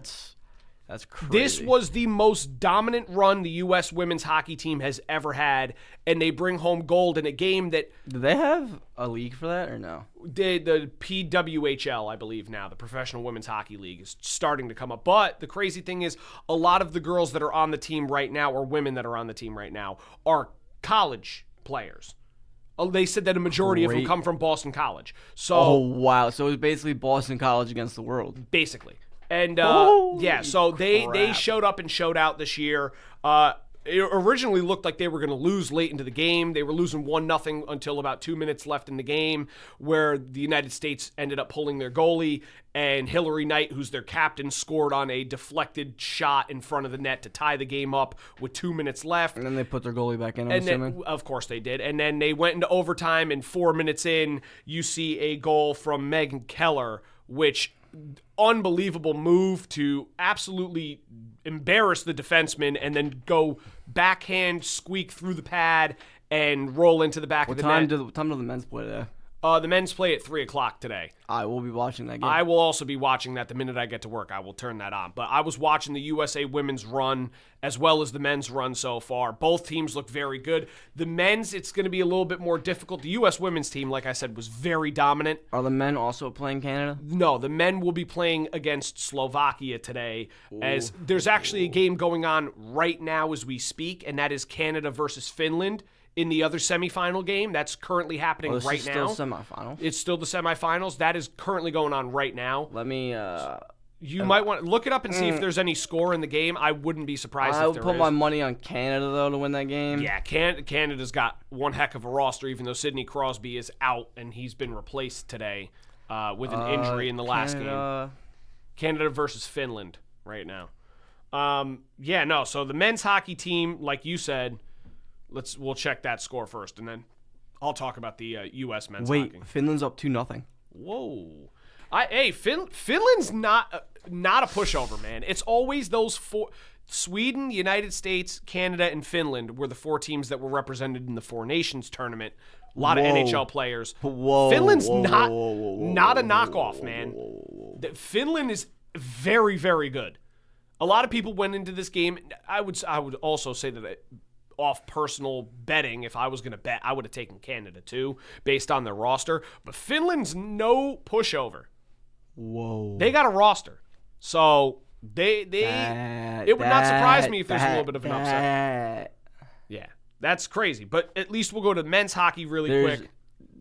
Speaker 4: that's crazy.
Speaker 3: This was the most dominant run the U.S. women's hockey team has ever had, and they bring home gold in a game that...
Speaker 4: Do they have a league for that or no?
Speaker 3: The PWHL, I believe now, the Professional Women's Hockey League, is starting to come up. But the crazy thing is, a lot of the girls that are on the team right now, or women that are on the team right now, are college players. They said that a majority of them come from Boston College. So,
Speaker 4: oh, wow. So it was basically Boston College against the world.
Speaker 3: Basically. And,
Speaker 4: Holy
Speaker 3: so they
Speaker 4: crap.
Speaker 3: showed up and showed out this year. It originally looked like they were going to lose late into the game. They were losing 1-0 until about 2 minutes left in the game, where the United States ended up pulling their goalie, and Hillary Knight, who's their captain, scored on a deflected shot in front of the net to tie the game up with 2 minutes left.
Speaker 4: And then they put their goalie back in, I'm
Speaker 3: And
Speaker 4: assuming.
Speaker 3: then, of course they did. And then they went into overtime, and 4 minutes in, you see a goal from Megan Keller, which... unbelievable move to absolutely embarrass the defenseman and then go backhand squeak through the pad and roll into the back of the net.
Speaker 4: What time do the men's play today?
Speaker 3: The men's play at 3 o'clock today.
Speaker 4: I will be watching that game.
Speaker 3: I will also be watching that the minute I get to work. I will turn that on. But I was watching the USA women's run as well as the men's run so far. Both teams look very good. The men's, it's going to be a little bit more difficult. The U.S. women's team, like I said, was very dominant.
Speaker 4: Are the men also playing Canada?
Speaker 3: No, the men will be playing against Slovakia today. As there's actually a game going on right now as we speak, and that is Canada versus Finland. In the other semifinal game, that's currently happening right now.
Speaker 4: It's still semifinal.
Speaker 3: It's still the semifinals. That is currently going on right now.
Speaker 4: Let me.
Speaker 3: You might want to look it up and see if there's any score in the game. I wouldn't be surprised
Speaker 4: I
Speaker 3: if
Speaker 4: would
Speaker 3: there
Speaker 4: put
Speaker 3: is.
Speaker 4: my money on Canada though to win that game.
Speaker 3: Yeah, Canada's got one heck of a roster, even though Sidney Crosby is out and he's been replaced today with an injury in the last game. Canada versus Finland right now. So the men's hockey team, like you said. We'll check that score first, and then I'll talk about the U.S. men's hockey.
Speaker 4: Wait, Finland's up 2-0.
Speaker 3: Whoa! Finland's not a pushover, man. It's always those 4: Sweden, United States, Canada, and Finland were the 4 teams that were represented in the Four Nations tournament. A lot of NHL players. Finland's not a knockoff, man. Finland is very, very good. A lot of people went into this game. I would also say that. Off personal betting, if I was going to bet, I would have taken Canada too, based on their roster. But Finland's no pushover.
Speaker 4: Whoa.
Speaker 3: They got a roster. So it would not surprise me if there's a little bit of an upset. Yeah, that's crazy. But at least we'll go to men's hockey really quick.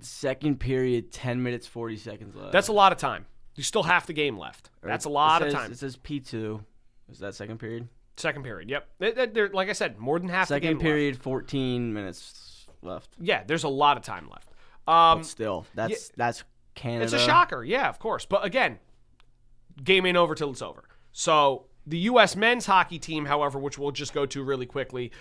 Speaker 4: Second period, 10 minutes, 40 seconds left.
Speaker 3: That's a lot of time. There's still half the game left. That's a lot of time.
Speaker 4: It says P2. Is that second period?
Speaker 3: Second period, yep. They're, like I said, more than half the game
Speaker 4: Second period,
Speaker 3: left.
Speaker 4: 14 minutes left.
Speaker 3: Yeah, there's a lot of time left.
Speaker 4: But still, that's Canada.
Speaker 3: It's a shocker, yeah, of course. But again, game ain't over till it's over. So the U.S. men's hockey team, however, which we'll just go to really quickly,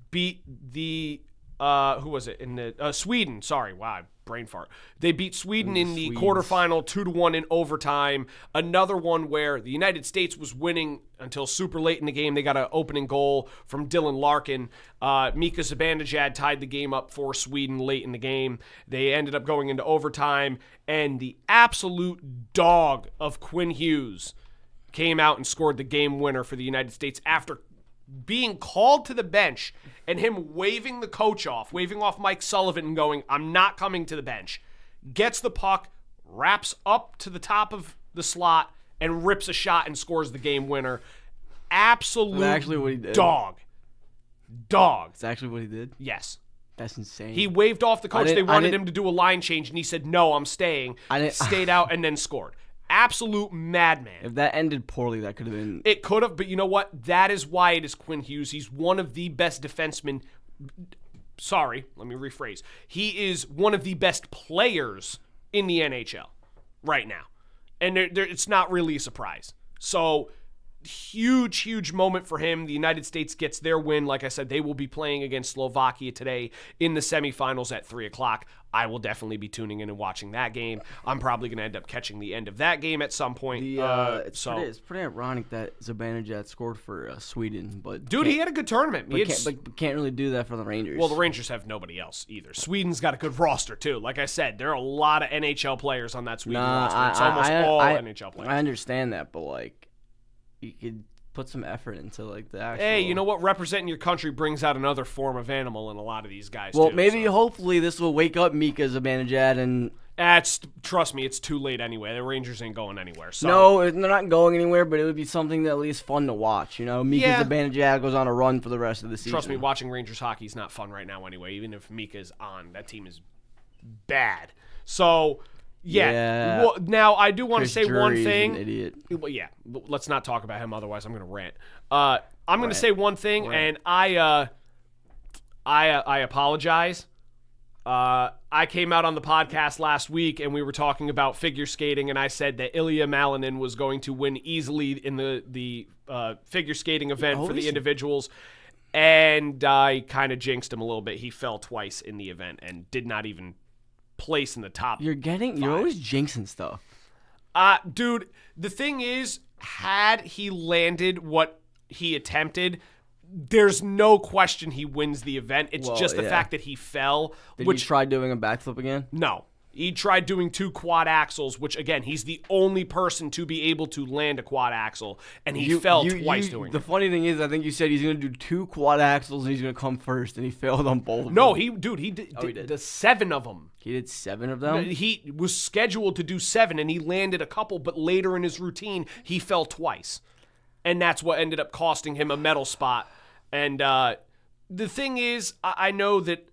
Speaker 3: beat the who was it in the Sweden? Sorry, wow, brain fart. They beat Sweden in the quarterfinal 2-1 in overtime. Another one where the United States was winning until super late in the game. They got an opening goal from Dylan Larkin. Mika Zibanejad tied the game up for Sweden late in the game. They ended up going into overtime, and the absolute dog of Quinn Hughes came out and scored the game winner for the United States after being called to the bench and him waving the coach off, waving off Mike Sullivan and going, "I'm not coming to the bench." Gets the puck, wraps up to the top of the slot, and rips a shot and scores the game winner. Absolute
Speaker 4: That's actually what he did.
Speaker 3: Dog.
Speaker 4: That's actually what he did?
Speaker 3: Yes.
Speaker 4: That's insane.
Speaker 3: He waved off the coach. They wanted him to do a line change, and he said, "No, I'm staying." Stayed out and then scored. Absolute madman.
Speaker 4: If that ended poorly, that could have been...
Speaker 3: It could have, but you know what? That is why it is Quinn Hughes. He's one of the best defensemen. Sorry, let me rephrase. He is one of the best players in the NHL right now. And it's not really a surprise. So huge moment for him. The United States gets their win. Like I said, they will be playing against Slovakia today in the semifinals at 3 o'clock. I will definitely be tuning in and watching that game. I'm probably going to end up catching the end of that game at some point.
Speaker 4: It's pretty ironic that Zibanejad scored for Sweden, but
Speaker 3: dude, he had a good tournament.
Speaker 4: But can't really do that for the Rangers.
Speaker 3: Well, the Rangers have nobody else either. Sweden's got a good roster too. Like I said, there are a lot of NHL players on that Sweden roster. It's almost all NHL players.
Speaker 4: I understand that, but like, you could put some effort into like the actual.
Speaker 3: Hey, you know what? Representing your country brings out another form of animal in a lot of these guys.
Speaker 4: Well,
Speaker 3: too,
Speaker 4: maybe hopefully this will wake up Mika Zibanejad and.
Speaker 3: Trust me, it's too late anyway. The Rangers ain't going anywhere. So.
Speaker 4: No, they're not going anywhere, but it would be something that at least fun to watch. You know, Mika Zibanejad goes on a run for the rest of the season.
Speaker 3: Trust me, watching Rangers hockey is not fun right now anyway. Even if Mika's on, that team is bad. So. Yeah. Well, now, I do want to say one thing.
Speaker 4: An idiot.
Speaker 3: Well, yeah. Let's not talk about him, otherwise I'm going to rant. I'm going to say one thing, and I apologize. I came out on the podcast last week, and we were talking about figure skating, and I said that Ilya Malinin was going to win easily in the figure skating event for the individuals, and I kind of jinxed him a little bit. He fell twice in the event and did not even place in the top.
Speaker 4: You're always jinxing stuff.
Speaker 3: Dude, the thing is, had he landed what he attempted, there's no question he wins the event. It's just the fact that he fell.
Speaker 4: Did he try doing a backflip again?
Speaker 3: No. He tried doing 2 quad axles, which, again, he's the only person to be able to land a quad axle, and he fell twice doing it.
Speaker 4: The funny thing is, I think you said he's going to do 2 quad axles and he's going to come first, and he failed on both of them.
Speaker 3: No, he did the 7 of them.
Speaker 4: He did 7 of them?
Speaker 3: He was scheduled to do 7, and he landed a couple, but later in his routine, he fell twice. And that's what ended up costing him a medal spot. And the thing is, I know that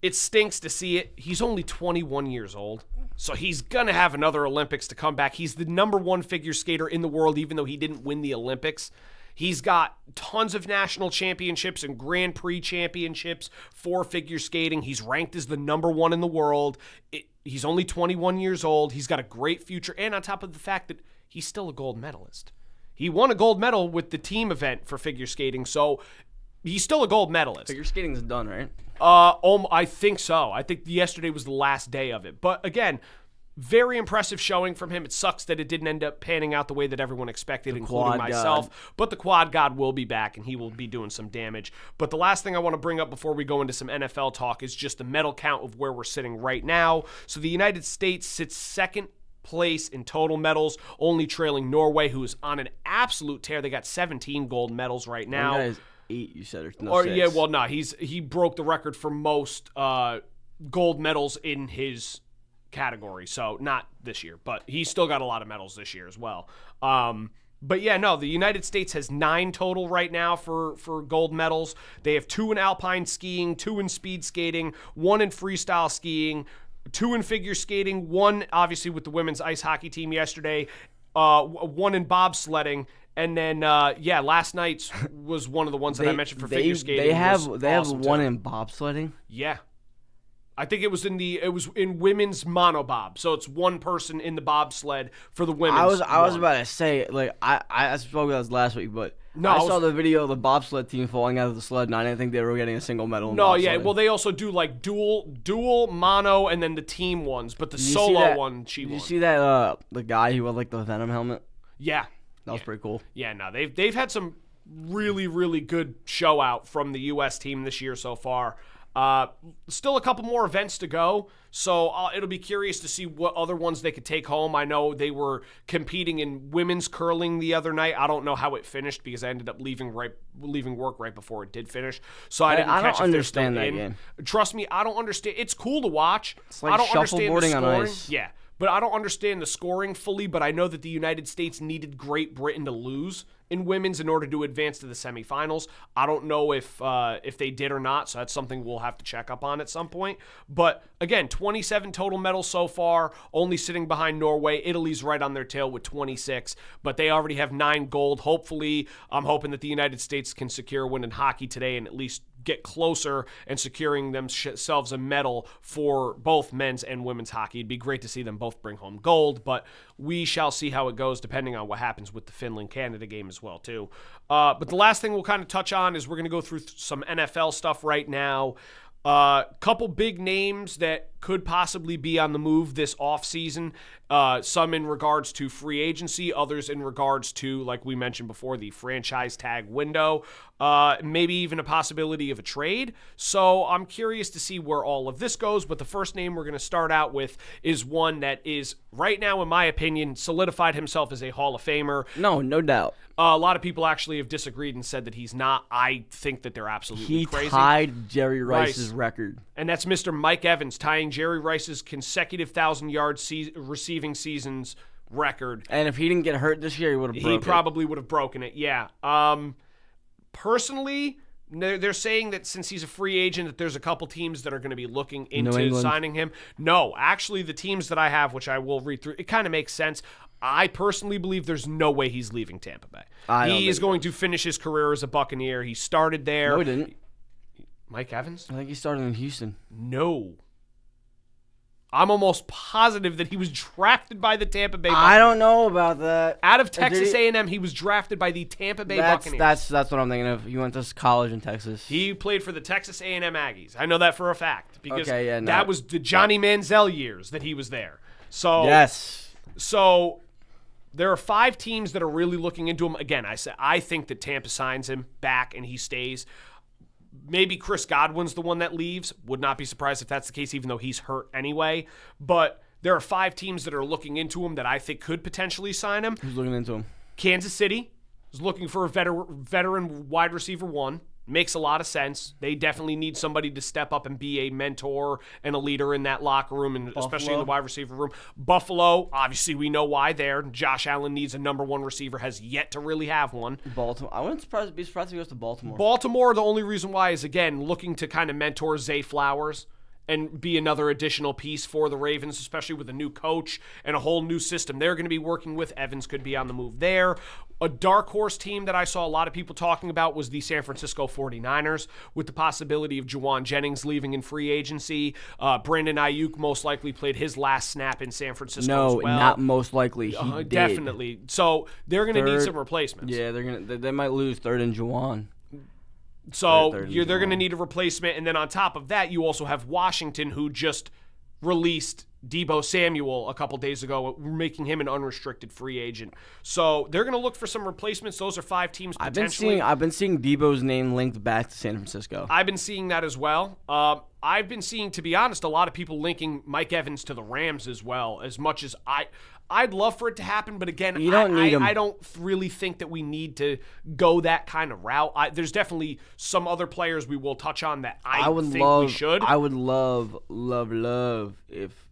Speaker 3: it stinks to see it. He's only 21 years old, so he's going to have another Olympics to come back. He's the #1 figure skater in the world, even though he didn't win the Olympics. He's got tons of national championships and Grand Prix championships for figure skating. He's ranked as the #1 in the world. He's only 21 years old. He's got a great future, and on top of the fact that he's still a gold medalist. He won a gold medal with the team event for figure skating, so he's still a gold medalist.
Speaker 4: Figure skating's done, right?
Speaker 3: I think so. I think yesterday was the last day of it. But again, very impressive showing from him. It sucks that it didn't end up panning out the way that everyone expected, including myself. But the quad god will be back, and he will be doing some damage. But the last thing I want to bring up before we go into some NFL talk is just the medal count of where we're sitting right now. So the United States sits second place in total medals, only trailing Norway, who is on an absolute tear. They got 17 gold medals right now.
Speaker 4: One guy has 8, you said, or 6.
Speaker 3: Yeah, well, no, he broke the record for most gold medals in his category. So not this year, but he's still got a lot of medals this year as well. But yeah, no, the United States has 9 total right now for gold medals. They have 2 in alpine skiing, 2 in speed skating, 1 in freestyle skiing, 2 in figure skating, 1 obviously with the women's ice hockey team yesterday, 1 in bobsledding, and then last night's was one of the ones that I mentioned for figure skating.
Speaker 4: They have one in bobsledding.
Speaker 3: Yeah, I think it was in women's monobob, so it's one person in the bobsled for the women.
Speaker 4: I was about to say, like, I spoke about this last week, but no, I saw the video of the bobsled team falling out of the sled, and I didn't think they were getting a single medal.
Speaker 3: No, yeah, well, they also do like dual, mono, and then the team ones, but the solo one, she won.
Speaker 4: Did you see that the guy who had like the Venom helmet?
Speaker 3: Yeah,
Speaker 4: that was pretty cool.
Speaker 3: Yeah, no, they've had some really, really good show out from the U.S. team this year so far. Still a couple more events to go, so it'll be curious to see what other ones they could take home. I know they were competing in women's curling the other night. I don't know how it finished because I ended up leaving work right before it did finish, so I didn't catch if they're still in. Game. Trust me, I don't understand. It's cool to watch.
Speaker 4: It's like
Speaker 3: I don't
Speaker 4: shuffleboarding on ice.
Speaker 3: Yeah, but I don't understand the scoring fully. But I know that the United States needed Great Britain to lose in women's in order to advance to the semifinals. I don't know if they did or not, so that's something we'll have to check up on at some point. But again, 27 total medals so far, only sitting behind Norway. Italy's right on their tail with 26, but they already have 9 gold. Hopefully, I'm hoping that the United States can secure a win in hockey today and at least get closer and securing themselves a medal for both men's and women's hockey. It'd be great to see them both bring home gold, but we shall see how it goes depending on what happens with the Finland-Canada game as well, too. But the last thing we'll kind of touch on is we're going to go through some NFL stuff right now. Couple big names that could possibly be on the move this offseason. Some in regards to free agency, others in regards to, like we mentioned before, the franchise tag window. Maybe even a possibility of a trade. So I'm curious to see where all of this goes. But the first name we're going to start out with is one that is, right now, in my opinion, solidified himself as a Hall of Famer.
Speaker 4: No doubt.
Speaker 3: A lot of people actually have disagreed and said that he's not. I think that they're absolutely crazy.
Speaker 4: He tied Jerry Rice's record.
Speaker 3: And that's Mr. Mike Evans tying Jerry Rice's consecutive 1,000-yard receiving seasons record.
Speaker 4: And if he didn't get hurt this year, he would have broken it.
Speaker 3: He probably would have broken it, yeah. Personally, they're saying that since he's a free agent, that there's a couple teams that are going to be looking into signing him. No, actually, the teams that I have, which I will read through, it kind of makes sense. I personally believe there's no way he's leaving Tampa Bay. He is going to finish his career as a Buccaneer. He started there.
Speaker 4: No, he didn't.
Speaker 3: Mike Evans?
Speaker 4: I think he started in Houston.
Speaker 3: No. I'm almost positive that he was drafted by the Tampa Bay Buccaneers.
Speaker 4: I don't know about that.
Speaker 3: Out of Texas A&M, he was drafted by the Tampa Bay Buccaneers.
Speaker 4: That's what I'm thinking of. He went to college in Texas.
Speaker 3: He played for the Texas A&M Aggies. I know that for a fact because that was the Johnny Manziel years that he was there. So
Speaker 4: yes.
Speaker 3: So there are 5 teams that are really looking into him. Again, I think that Tampa signs him back and he stays. Maybe Chris Godwin's the one that leaves. Would not be surprised if that's the case, even though he's hurt anyway. But there are 5 teams that are looking into him that I think could potentially sign him.
Speaker 4: Who's looking into him?
Speaker 3: Kansas City is looking for a veteran wide receiver 1. Makes a lot of sense. They definitely need somebody to step up and be a mentor and a leader in that locker room, and especially in the wide receiver room. Buffalo, obviously we know why there. Josh Allen needs a number 1 receiver, has yet to really have one.
Speaker 4: Baltimore. I wouldn't be surprised if he goes to Baltimore.
Speaker 3: Baltimore, the only reason why is, again, looking to kind of mentor Zay Flowers and be another additional piece for the Ravens, especially with a new coach and a whole new system they're going to be working with. Evans could be on the move there. A dark horse team that I saw a lot of people talking about was the San Francisco 49ers, with the possibility of Juwan Jennings leaving in free agency. Brandon Ayuk most likely played his last snap in San Francisco as well.
Speaker 4: No, not most likely. He did.
Speaker 3: Definitely. So they're going to need some replacements.
Speaker 4: Yeah, they might lose third and Juwan.
Speaker 3: So they're going to need a replacement. And then on top of that, you also have Washington, who just released Deebo Samuel a couple days ago, making him an unrestricted free agent. So they're going to look for some replacements. Those are 5 teams potentially.
Speaker 4: I've been seeing Deebo's name linked back to San Francisco.
Speaker 3: I've been seeing that as well. I've been seeing, to be honest, a lot of people linking Mike Evans to the Rams as well, as much as I'd love for it to happen, but again,
Speaker 4: you don't need him.
Speaker 3: I don't really think that we need to go that kind of route. There's definitely some other players we will touch on that we should.
Speaker 4: I would love if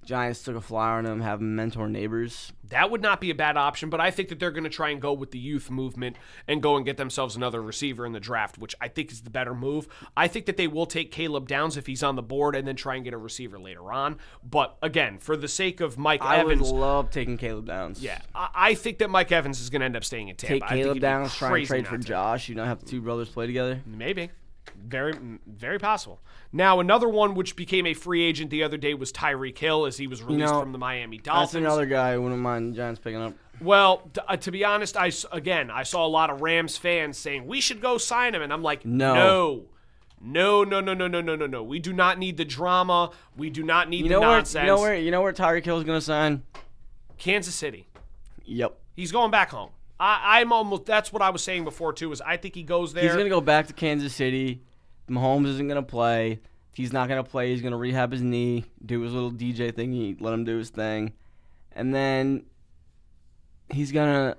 Speaker 4: Giants took a flyer on him, have him mentor neighbors.
Speaker 3: That would not be a bad option, but I think that they're going to try and go with the youth movement and go and get themselves another receiver in the draft, which I think is the better move. I think that they will take Caleb Downs if he's on the board and then try and get a receiver later on. But again, for the sake of Mike Evans...
Speaker 4: I would love taking Caleb Downs.
Speaker 3: Yeah, I think that Mike Evans is going to end up staying in Tampa.
Speaker 4: Take Caleb Downs, try and trade for Josh. You don't have the 2 brothers play together?
Speaker 3: Maybe. Very, very possible. Now, another one which became a free agent the other day was Tyreek Hill, as he was released from the Miami Dolphins.
Speaker 4: That's another guy I wouldn't mind the Giants picking up.
Speaker 3: Well, to be honest, I saw a lot of Rams fans saying, we should go sign him. And I'm like, no. We do not need the drama. We do not need the nonsense.
Speaker 4: You know where Tyreek Hill is going to sign?
Speaker 3: Kansas City.
Speaker 4: Yep.
Speaker 3: He's going back home. I'm almost. That's what I was saying before too. Is I think he goes there.
Speaker 4: He's gonna go back to Kansas City. Mahomes isn't gonna play. He's not gonna play. He's gonna rehab his knee, do his little DJ thing. Let him do his thing, and then he's gonna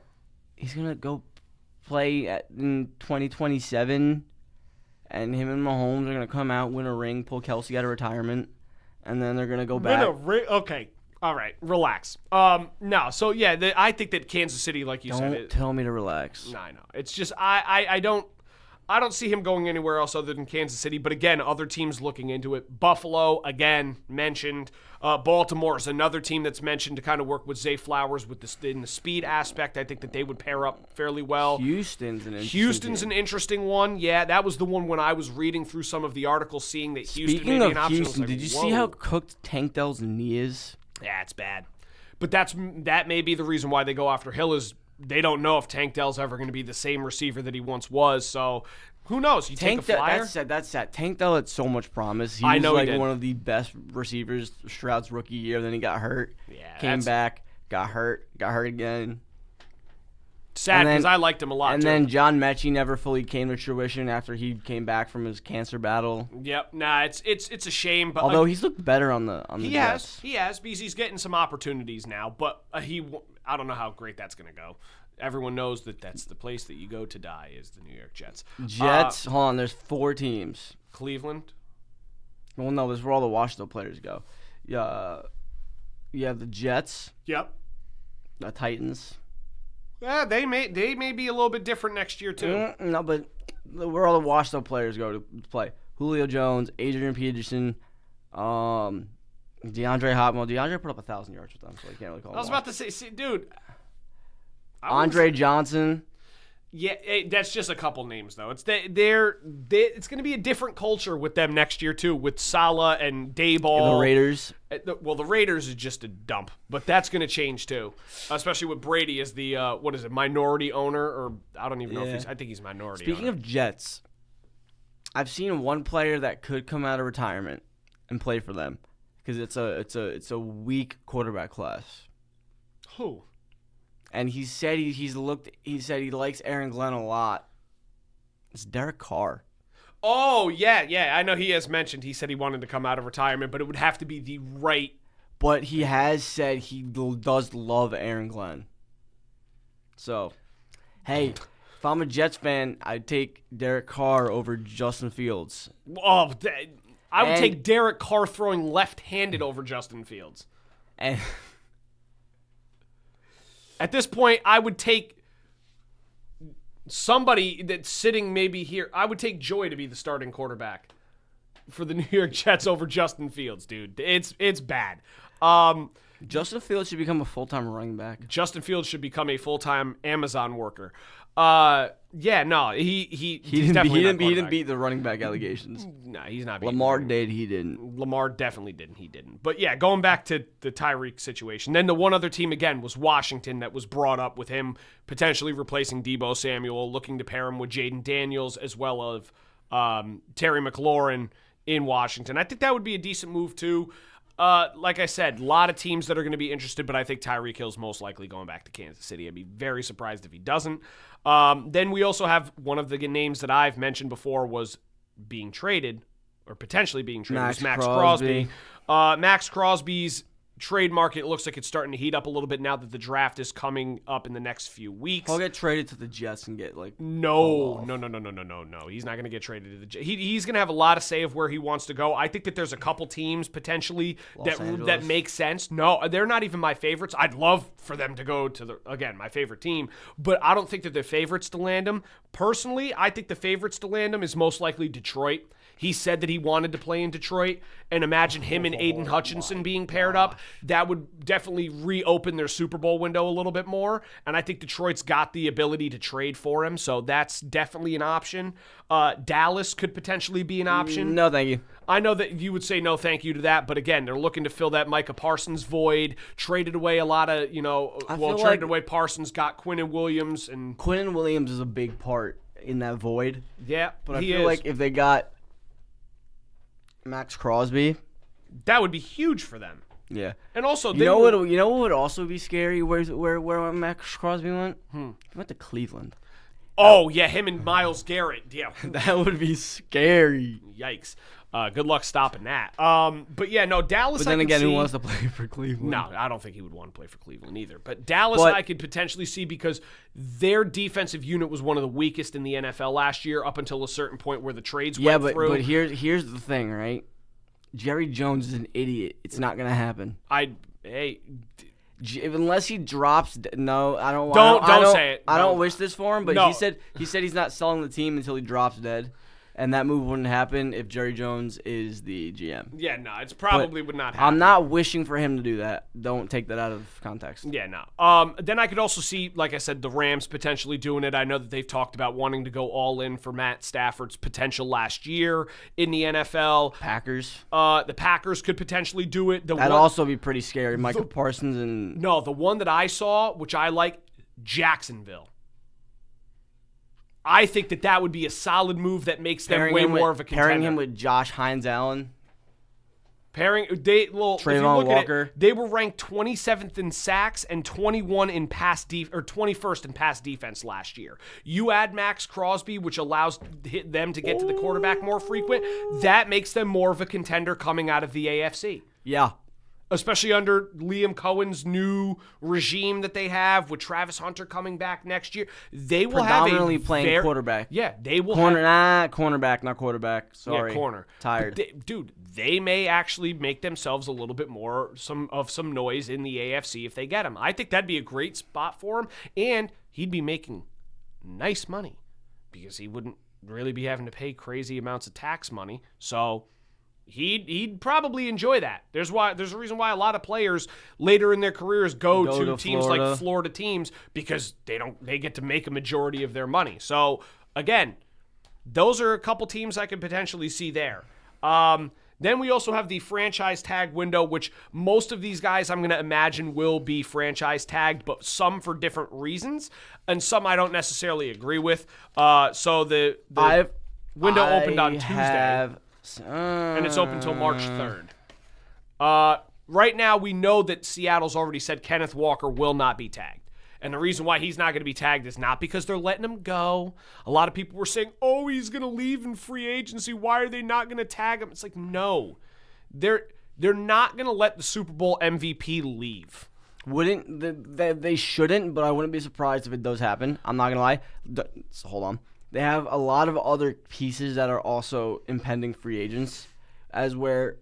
Speaker 4: go play in 2027. And him and Mahomes are gonna come out, win a ring, pull Kelsey out of retirement, and then they're gonna go back.
Speaker 3: Win a ring? Okay. All right, relax. No, so yeah, I think that Kansas City, like you said,
Speaker 4: don't tell me to relax.
Speaker 3: No, I know. It's just I don't. I don't see him going anywhere else other than Kansas City. But again, other teams looking into it. Buffalo, again, mentioned. Baltimore is another team that's mentioned to kind of work with Zay Flowers in the speed aspect. I think that they would pair up fairly well.
Speaker 4: Houston's an
Speaker 3: interesting one. Yeah, that was the one when I was reading through some of the articles, seeing that Houston
Speaker 4: Speaking
Speaker 3: may
Speaker 4: of
Speaker 3: be an option.
Speaker 4: Houston, did you see how cooked Tank Dell's knee is?
Speaker 3: Yeah, it's bad. But that may be the reason why they go after Hill is they don't know if Tank Dell's ever going to be the same receiver that he once was. So who knows? You take a flyer.
Speaker 4: That's sad. Tank Dell had so much promise.
Speaker 3: I know
Speaker 4: was
Speaker 3: he did.
Speaker 4: One of the best receivers Stroud's rookie year. Then he got hurt.
Speaker 3: Yeah,
Speaker 4: came back, got hurt again.
Speaker 3: Sad because I liked him a lot.
Speaker 4: And
Speaker 3: too.
Speaker 4: then John Mechie never fully came to fruition after he came back from his cancer battle.
Speaker 3: Yep. Nah, it's a shame. But
Speaker 4: although he's looked better on the Jets.
Speaker 3: He has because he's getting some opportunities now. But I don't know how great that's going to go. Everyone knows that that's the place that you go to die is the New York Jets.
Speaker 4: Hold on. There's 4 teams.
Speaker 3: Cleveland.
Speaker 4: Well, no, this is where all the Washington players go. Yeah, you have the Jets.
Speaker 3: Yep.
Speaker 4: The Titans.
Speaker 3: Yeah, they may be a little bit different next year too.
Speaker 4: No, but where all the Washington players go to play: Julio Jones, Adrian Peterson, DeAndre Hopkins. DeAndre put up 1,000 yards with them, so I can't really call him.
Speaker 3: I was about to say, dude.
Speaker 4: Andre Johnson.
Speaker 3: Yeah, that's just a couple names though. It's it's going to be a different culture with them next year too, with Saleh and Dayball.
Speaker 4: The Raiders.
Speaker 3: Well, the Raiders is just a dump, but that's going to change too, especially with Brady as the minority owner, or I don't even know if I think he's minority.
Speaker 4: Speaking of Jets, I've seen one player that could come out of retirement and play for them because it's a weak quarterback class.
Speaker 3: Who?
Speaker 4: And he said he said he likes Aaron Glenn a lot. It's Derek Carr.
Speaker 3: Oh, yeah. I know he has mentioned he said he wanted to come out of retirement, but it would have to be the right.
Speaker 4: But he has said he does love Aaron Glenn. So, hey, if I'm a Jets fan, I'd take Derek Carr over Justin Fields.
Speaker 3: Oh, I would take Derek Carr throwing left-handed over Justin Fields.
Speaker 4: And
Speaker 3: at this point, I would take somebody that's sitting maybe here. I would take Joy to be the starting quarterback for the New York Jets over Justin Fields, dude. It's bad.
Speaker 4: Justin Fields should become a full-time running back.
Speaker 3: Justin Fields should become a full-time Amazon worker. Yeah, no, he
Speaker 4: didn't beat the running back allegations.
Speaker 3: No, he's not.
Speaker 4: Lamar did. He didn't.
Speaker 3: Lamar definitely didn't. He didn't. But yeah, going back to the Tyreek situation, then the one other team again was Washington that was brought up with him potentially replacing Deebo Samuel, looking to pair him with Jaden Daniels as well as Terry McLaurin in Washington. I think that would be a decent move too. Like I said, a lot of teams that are going to be interested, but I think Tyreek Hill's most likely going back to Kansas City. I'd be very surprised if he doesn't. Then we also have one of the names that I've mentioned before was being traded, or potentially being traded, Max Crosby. Max Crosby's trade market looks like it's starting to heat up a little bit now that the draft is coming up in the next few weeks.
Speaker 4: He'll get traded to the Jets and get
Speaker 3: No. He's not going to get traded to the Jets. He's going to have a lot of say of where he wants to go. I think that there's a couple teams potentially that make sense. No, they're not even my favorites. I'd love for them to go to my favorite team, but I don't think that they're favorites to land him. Personally, I think the favorites to land him is most likely Detroit. He said that he wanted to play in Detroit, and imagine him and Aiden Hutchinson being paired up. That would definitely reopen their Super Bowl window a little bit more, and I think Detroit's got the ability to trade for him, so that's definitely an option. Dallas could potentially be an option.
Speaker 4: No, thank you.
Speaker 3: I know that you would say no thank you to that, but again, they're looking to fill that Micah Parsons void, traded away a lot of, traded away Parsons, got Quinnen Williams. And
Speaker 4: Quinnen Williams is a big part in that void.
Speaker 3: Yeah,
Speaker 4: but I feel like if they got Max Crosby,
Speaker 3: that would be huge for them.
Speaker 4: Yeah,
Speaker 3: and also
Speaker 4: you know what would also be scary? Where Max Crosby went? He went to Cleveland.
Speaker 3: Oh yeah, him and Myles Garrett. Yeah,
Speaker 4: that would be scary.
Speaker 3: Yikes. Good luck stopping that. But yeah, no, Dallas.
Speaker 4: But then again, who wants to play for Cleveland?
Speaker 3: No, I don't think he would want to play for Cleveland either. But Dallas, I could potentially see because their defensive unit was one of the weakest in the NFL last year, up until a certain point where the trades went through.
Speaker 4: But here's the thing, right? Jerry Jones is an idiot. It's not gonna happen. unless he drops. No, I don't.
Speaker 3: Don't say it.
Speaker 4: I don't
Speaker 3: No.
Speaker 4: wish this for him, but
Speaker 3: No.
Speaker 4: he said he's not selling the team until he drops dead, and that move wouldn't happen if Jerry Jones is the GM.
Speaker 3: Yeah, no, it's probably would not happen.
Speaker 4: I'm not wishing for him to do that. Don't take that out of context.
Speaker 3: Yeah, no. Then I could also see, like I said, the Rams potentially doing it. I know that they've talked about wanting to go all in for Matt Stafford's potential last year in the NFL.
Speaker 4: Packers.
Speaker 3: The Packers could potentially do it.
Speaker 4: That'd also be pretty scary. Michael Parsons and
Speaker 3: No, the one that I saw, which I like, Jacksonville. I think that would be a solid move that makes them way more of a contender.
Speaker 4: Pairing him with Josh Hines Allen.
Speaker 3: Trayvon
Speaker 4: Walker.
Speaker 3: They were ranked 27th in sacks and 21 in pass or 21st in pass defense last year. You add Max Crosby, which allows them to get to the quarterback more frequent. That makes them more of a contender coming out of the AFC.
Speaker 4: Yeah.
Speaker 3: Especially under Liam Cohen's new regime that they have with Travis Hunter coming back next year. They will
Speaker 4: predominantly playing quarterback.
Speaker 3: Yeah, they will
Speaker 4: cornerback, not quarterback. Sorry.
Speaker 3: Yeah, corner.
Speaker 4: Tired.
Speaker 3: Dude, they may actually make themselves a little bit more some noise in the AFC if they get him. I think that'd be a great spot for him, and he'd be making nice money because he wouldn't really be having to pay crazy amounts of tax money. So He'd probably enjoy that. There's a reason why a lot of players later in their careers go to teams
Speaker 4: Florida.
Speaker 3: like Florida teams because they get to make a majority of their money. So again, those are a couple teams I could potentially see there. Then we also have the franchise tag window, which most of these guys I'm going to imagine will be franchise tagged, but some for different reasons, and some I don't necessarily agree with. So the window opened on Tuesday. And it's open until March 3rd. Right now, we know that Seattle's already said Kenneth Walker will not be tagged. And the reason why he's not going to be tagged is not because they're letting him go. A lot of people were saying, oh, he's going to leave in free agency. Why are they not going to tag him? It's like, no. They're not going to let the Super Bowl MVP leave.
Speaker 4: They shouldn't, but I wouldn't be surprised if it does happen. I'm not going to lie. Hold on. They have a lot of other pieces that are also impending free agents, as where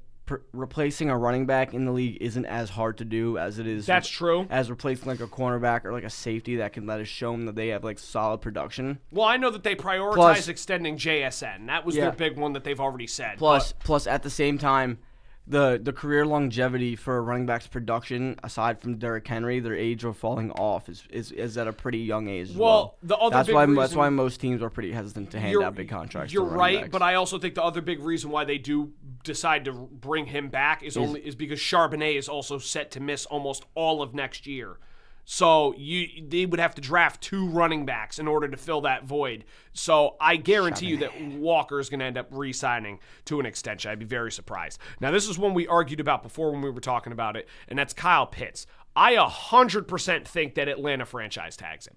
Speaker 4: replacing a running back in the league isn't as hard to do as it is.
Speaker 3: That's true.
Speaker 4: As replacing like a cornerback or like a safety that can let us show them that they have like solid production.
Speaker 3: Well, I know that they prioritize extending JSN. That was their big one that they've already said.
Speaker 4: Plus, at the same time, the career longevity for a running back's production, aside from Derrick Henry, their age of falling off is at a pretty young age as well.
Speaker 3: The other
Speaker 4: that's why most teams are pretty hesitant to hand out big contracts.
Speaker 3: You're
Speaker 4: to running
Speaker 3: right,
Speaker 4: backs.
Speaker 3: but I also think the other big reason why they do decide to bring him back is because Charbonnet is also set to miss almost all of next year. So they would have to draft 2 running backs in order to fill that void. So I guarantee you that Walker is going to end up re-signing to an extension. I'd be very surprised. Now, this is one we argued about before when we were talking about it, and that's Kyle Pitts. I 100% think that Atlanta franchise tags him.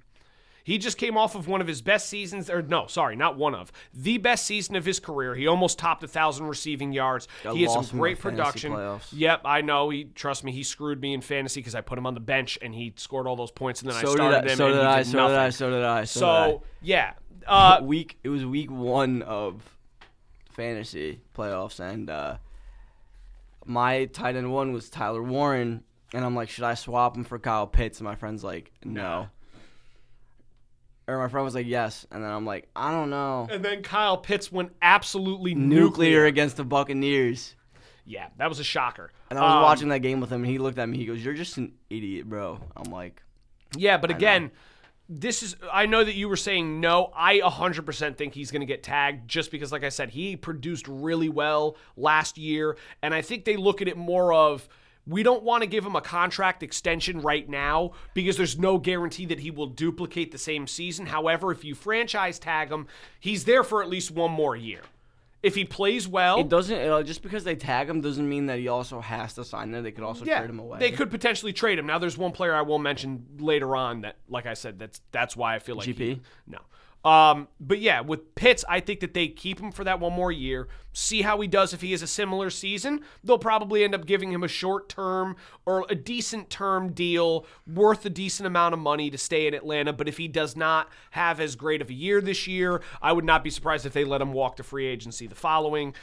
Speaker 3: He just came off of one of his best seasons, the best season of his career. He almost topped 1,000 receiving yards. He has some great production. Yep, I know. Trust me, he screwed me in fantasy because I put him on the bench and he scored all those points, and then I started him. So did I.
Speaker 4: So
Speaker 3: yeah.
Speaker 4: It was week 1 of fantasy playoffs, and my tight end 1 was Tyler Warren, and I'm like, should I swap him for Kyle Pitts? And my friend's like, no. Or my friend was like, yes. And then I'm like, I don't know.
Speaker 3: And then Kyle Pitts went absolutely
Speaker 4: nuclear against the Buccaneers.
Speaker 3: Yeah, that was a shocker.
Speaker 4: And I was watching that game with him, and he looked at me. He goes, you're just an idiot, bro. I'm like,
Speaker 3: yeah, but again, I know that you were saying no. I 100% think he's going to get tagged just because, like I said, he produced really well last year. And I think they look at it more of, we don't want to give him a contract extension right now because there's no guarantee that he will duplicate the same season. However, if you franchise tag him, he's there for at least 1 more year. If he plays well,
Speaker 4: it doesn't just because they tag him doesn't mean that he also has to sign there. They could also trade him away.
Speaker 3: They could potentially trade him. Now, there's one player I will mention later on that, like I said, that's why I feel like
Speaker 4: GP.
Speaker 3: No. But yeah, with Pitts, I think that they keep him for that one more year, see how he does. If he has a similar season, they'll probably end up giving him a short-term or a decent-term deal worth a decent amount of money to stay in Atlanta. But if he does not have as great of a year this year, I would not be surprised if they let him walk to free agency the following.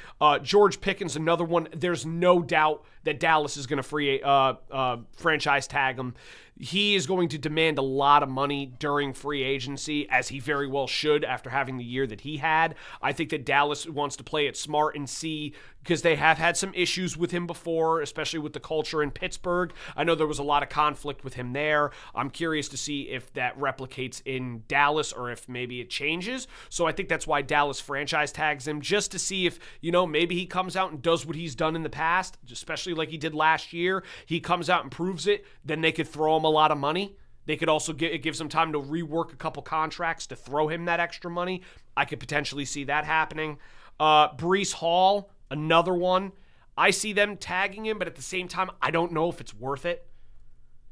Speaker 3: George Pickens, another one. There's no doubt that Dallas is going to franchise tag him. He is going to demand a lot of money during free agency, as he very well should after having the year that he had. I think that Dallas wants to play it smart and see, because they have had some issues with him before, especially with the culture in Pittsburgh. I know there was a lot of conflict with him there. I'm curious to see if that replicates in Dallas or if maybe it changes. So I think that's why Dallas franchise tags him, just to see if, maybe he comes out and does what he's done in the past, especially like he did last year. He comes out and proves it, then they could throw him a lot of money. They could also it gives him time to rework a couple contracts to throw him that extra money. I could potentially see that happening. Breece Hall, another one. I see them tagging him, but at the same time, I don't know if it's worth it,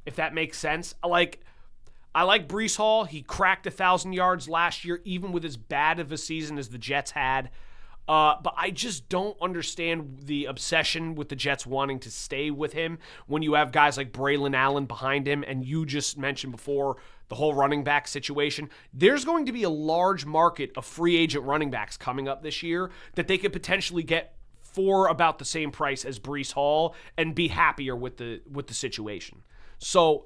Speaker 3: if that makes sense. I like Breece Hall. He cracked 1,000 yards last year, even with as bad of a season as the Jets had. But I just don't understand the obsession with the Jets wanting to stay with him when you have guys like Braylon Allen behind him, and you just mentioned before the whole running back situation. There's going to be a large market of free agent running backs coming up this year that they could potentially get for about the same price as Breece Hall and be happier with the situation. So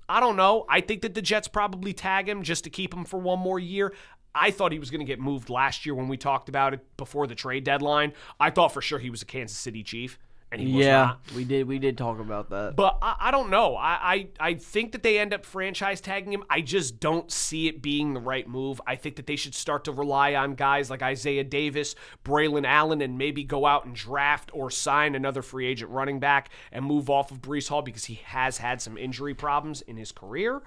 Speaker 3: I don't know. I think that the Jets probably tag him just to keep him for one more year. I thought he was going to get moved last year when we talked about it before the trade deadline. I thought for sure he was a Kansas City Chief, and he was not.
Speaker 4: We did talk about that.
Speaker 3: But I don't know. I think that they end up franchise tagging him. I just don't see it being the right move. I think that they should start to rely on guys like Isaiah Davis, Braylon Allen, and maybe go out and draft or sign another free agent running back and move off of Breece Hall, because he has had some injury problems in his career.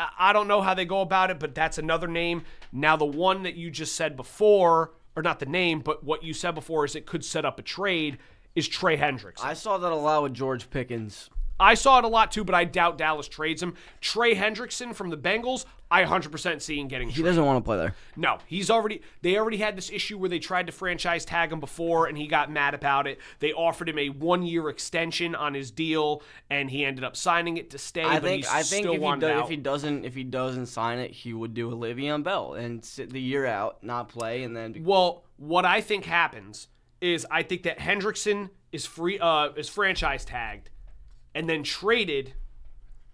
Speaker 3: I don't know how they go about it, but that's another name. Now, the one that you just said before, or not the name, but what you said before is it could set up a trade, is Trey Hendrickson.
Speaker 4: I saw that a lot with George Pickens.
Speaker 3: I saw it a lot too, but I doubt Dallas trades him. Trey Hendrickson from the Bengals, I 100% see him getting traded.
Speaker 4: He doesn't want to play there.
Speaker 3: No, they already had this issue where they tried to franchise tag him before, and he got mad about it. They offered him a 1-year extension on his deal, and he ended up signing it to stay.
Speaker 4: I think if he doesn't sign it, he would do a Le'Veon Bell and sit the year out, not play, and then.
Speaker 3: Well, what I think happens is I think that Hendrickson is franchise tagged and then traded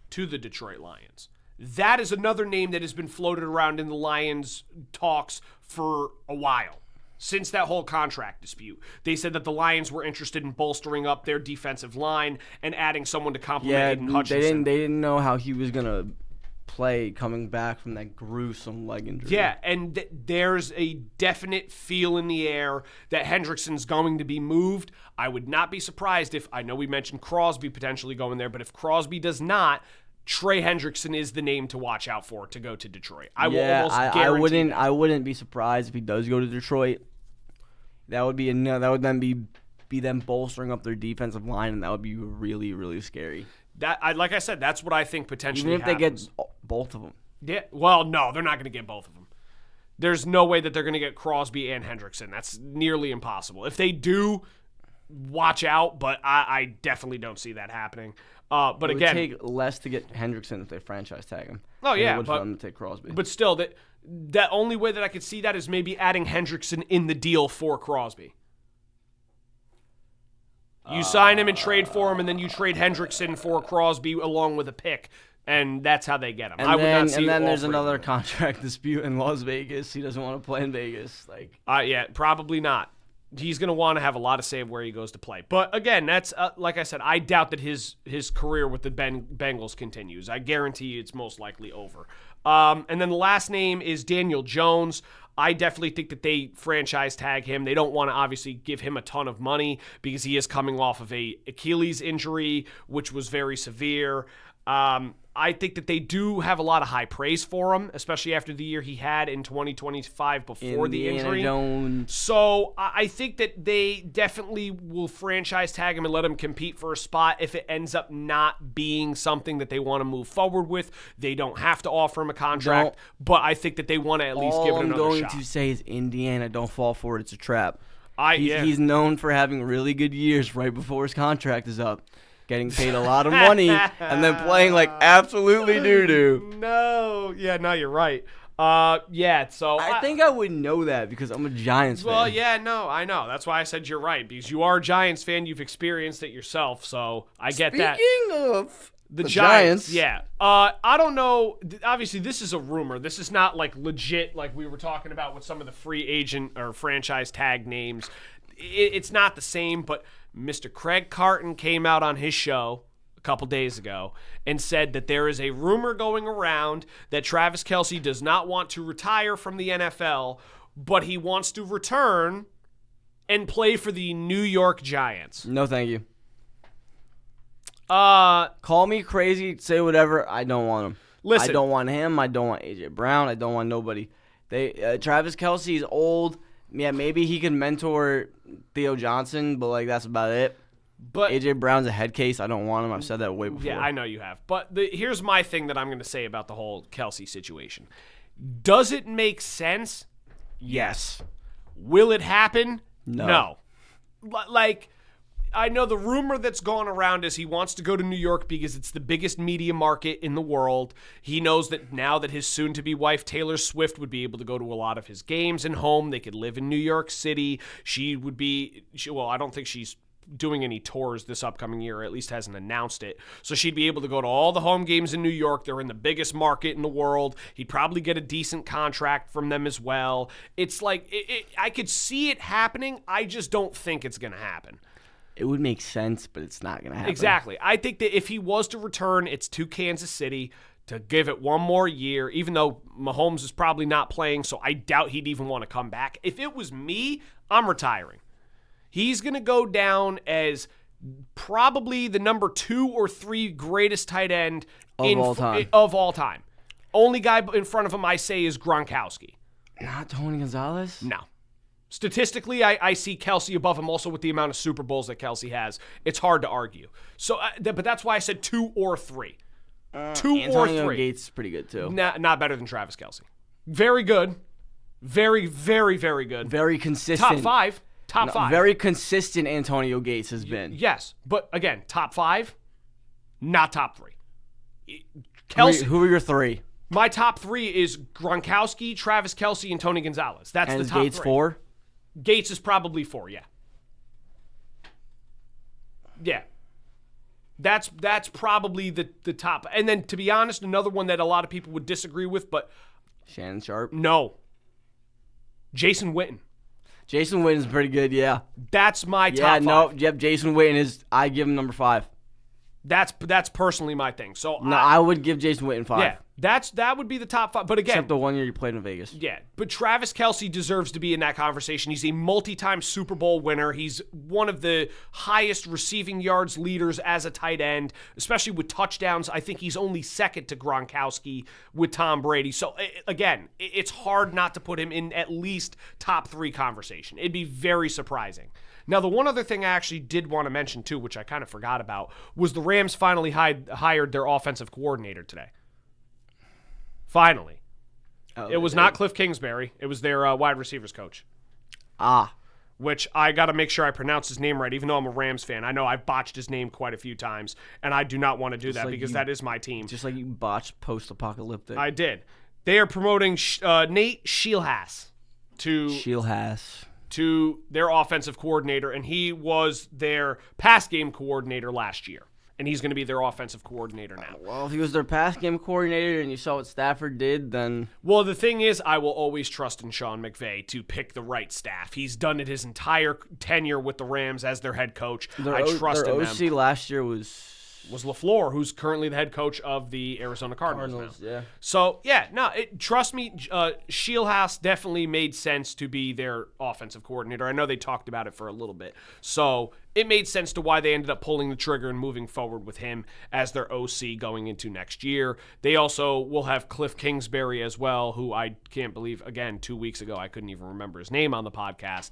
Speaker 3: to the Detroit Lions. That is another name that has been floated around in the Lions talks for a while, since that whole contract dispute. They said that the Lions were interested in bolstering up their defensive line and adding someone to complement Aiden Hutchinson.
Speaker 4: They didn't know how he was going to play coming back from that gruesome leg injury.
Speaker 3: Yeah, and there's a definite feel in the air that Hendrickson's going to be moved. I would not be surprised if, I know we mentioned Crosby potentially going there, but if Crosby does not, Trey Hendrickson is the name to watch out for to go to Detroit. I wouldn't
Speaker 4: be surprised if he does go to Detroit. That would then be them bolstering up their defensive line, and that would be really, really scary.
Speaker 3: Like I said, that's what I think potentially
Speaker 4: Even if
Speaker 3: happens.
Speaker 4: They get both of them.
Speaker 3: Yeah. Well, no, they're not going to get both of them. There's no way that they're going to get Crosby and Hendrickson. That's nearly impossible. If they do, watch out, but I definitely don't see that happening. But
Speaker 4: it
Speaker 3: again,
Speaker 4: would take less to get Hendrickson if they franchise tag him.
Speaker 3: Oh yeah,
Speaker 4: it would for them to take Crosby.
Speaker 3: But still, that only way that I could see that is maybe adding Hendrickson in the deal for Crosby. You sign him and trade for him, and then you trade Hendrickson for Crosby along with a pick, and that's how they get him.
Speaker 4: And then there's another contract dispute in Las Vegas. He doesn't want to play in Vegas.
Speaker 3: Yeah, probably not. He's going to want to have a lot of say of where he goes to play. But again, that's like I said, I doubt that his career with the Bengals continues. I guarantee you it's most likely over. And then the last name is Daniel Jones. I definitely think that they franchise tag him. They don't want to obviously give him a ton of money because he is coming off of a Achilles injury, which was very severe. I think that they do have a lot of high praise for him, especially after the year he had in 2025 before the injury.
Speaker 4: Jones.
Speaker 3: So I think that they definitely will franchise tag him and let him compete for a spot. If it ends up not being something that they want to move forward with, they don't have to offer him a contract. But I think that they want to at least give it another shot.
Speaker 4: All I'm going to say is Indiana, don't fall for it. It's a trap.
Speaker 3: Yeah.
Speaker 4: He's known for having really good years right before his contract is up. Getting paid a lot of money and then playing like absolutely doo-doo.
Speaker 3: No, you're right. So
Speaker 4: I think I would know that because I'm a Giants fan.
Speaker 3: Well, yeah, no, I know. That's why I said you're right, because you are a Giants fan. You've experienced it yourself, so I get that.
Speaker 4: Speaking of
Speaker 3: the Giants, yeah. I don't know. Obviously, this is a rumor. This is not like legit, like we were talking about with some of the free agent or franchise tag names. It's not the same, but Mr. Craig Carton came out on his show a couple days ago and said that there is a rumor going around that Travis Kelce does not want to retire from the NFL, but he wants to return and play for the New York Giants.
Speaker 4: No, thank you. Call me crazy, say whatever. I don't want him.
Speaker 3: Listen,
Speaker 4: I don't want him. I don't want AJ Brown. I don't want nobody. Travis Kelce is old. Yeah, maybe he can mentor Theo Johnson, but like that's about it.
Speaker 3: But
Speaker 4: AJ Brown's a head case. I don't want him. I've said that way before.
Speaker 3: Yeah, I know you have. But here's my thing that I'm going to say about the whole Kelce situation. Does it make sense? Yes. Will it happen? No. Like, I know the rumor that's gone around is he wants to go to New York because it's the biggest media market in the world. He knows that now that his soon-to-be wife, Taylor Swift, would be able to go to a lot of his games and home. They could live in New York City. Well, I don't think she's doing any tours this upcoming year, or at least hasn't announced it. So she'd be able to go to all the home games in New York. They're in the biggest market in the world. He'd probably get a decent contract from them as well. It's like, I could see it happening. I just don't think it's going to happen.
Speaker 4: It would make sense, but it's not going to happen.
Speaker 3: Exactly. I think that if he was to return, it's to Kansas City to give it one more year, even though Mahomes is probably not playing, so I doubt he'd even want to come back. If it was me, I'm retiring. He's going to go down as probably the number 2 or 3 greatest tight end of all time. Only guy in front of him, I say, is Gronkowski.
Speaker 4: Not Tony Gonzalez?
Speaker 3: No. Statistically, I see Kelce above him also with the amount of Super Bowls that Kelce has. It's hard to argue. So, but that's why I said 2 or 3. 2 or 3.
Speaker 4: Antonio Gates is pretty good, too.
Speaker 3: Not better than Travis Kelce. Very good. Very, very, very good.
Speaker 4: Very consistent.
Speaker 3: Top 5. Top 5.
Speaker 4: Very consistent Antonio Gates has been.
Speaker 3: Yes. But, again, top 5, not top 3. Kelce,
Speaker 4: who are your 3?
Speaker 3: My top 3 is Gronkowski, Travis Kelce, and Tony Gonzalez. That's
Speaker 4: and
Speaker 3: the top 3.
Speaker 4: Gates 4?
Speaker 3: Gates is probably 4, yeah. Yeah. That's probably the top. And then, to be honest, another one that a lot of people would disagree with, but...
Speaker 4: Shannon Sharp?
Speaker 3: No. Jason Witten.
Speaker 4: Jason Witten's pretty good, yeah.
Speaker 3: That's my top 5.
Speaker 4: Yep, Jason Witten is... I give him number 5.
Speaker 3: That's personally my thing. So
Speaker 4: I would give Jason Witten 5.
Speaker 3: Yeah, that would be the top 5. But again,
Speaker 4: except the one year you played in Vegas.
Speaker 3: Yeah, but Travis Kelce deserves to be in that conversation. He's a multi-time Super Bowl winner. He's one of the highest receiving yards leaders as a tight end, especially with touchdowns. I think he's only second to Gronkowski with Tom Brady. So again, it's hard not to put him in at least top 3 conversation. It'd be very surprising. Now, the one other thing I actually did want to mention, too, which I kind of forgot about, was the Rams finally hired their offensive coordinator today. Finally. It was not Cliff Kingsbury. It was their wide receivers coach. Which I got to make sure I pronounce his name right, even though I'm a Rams fan. I know I've botched his name quite a few times, and I do not want to do that because that is my team.
Speaker 4: Just like you botched post-apocalyptic.
Speaker 3: I did. They are promoting Nate Scheelhaas to their offensive coordinator, and he was their pass game coordinator last year, and he's going to be their offensive coordinator now.
Speaker 4: Well, if he was their pass game coordinator and you saw what Stafford did, then...
Speaker 3: Well, the thing is, I will always trust in Sean McVay to pick the right staff. He's done it his entire tenure with the Rams as their head coach. I trust in them.
Speaker 4: Their OC last year was
Speaker 3: was LaFleur, who's currently the head coach of the Arizona Cardinals now.
Speaker 4: Yeah.
Speaker 3: So, yeah, no, trust me, Shieldhouse definitely made sense to be their offensive coordinator. I know they talked about it for a little bit. So it made sense to why they ended up pulling the trigger and moving forward with him as their OC going into next year. They also will have Cliff Kingsbury as well, who I can't believe, again, 2 weeks ago, I couldn't even remember his name on the podcast.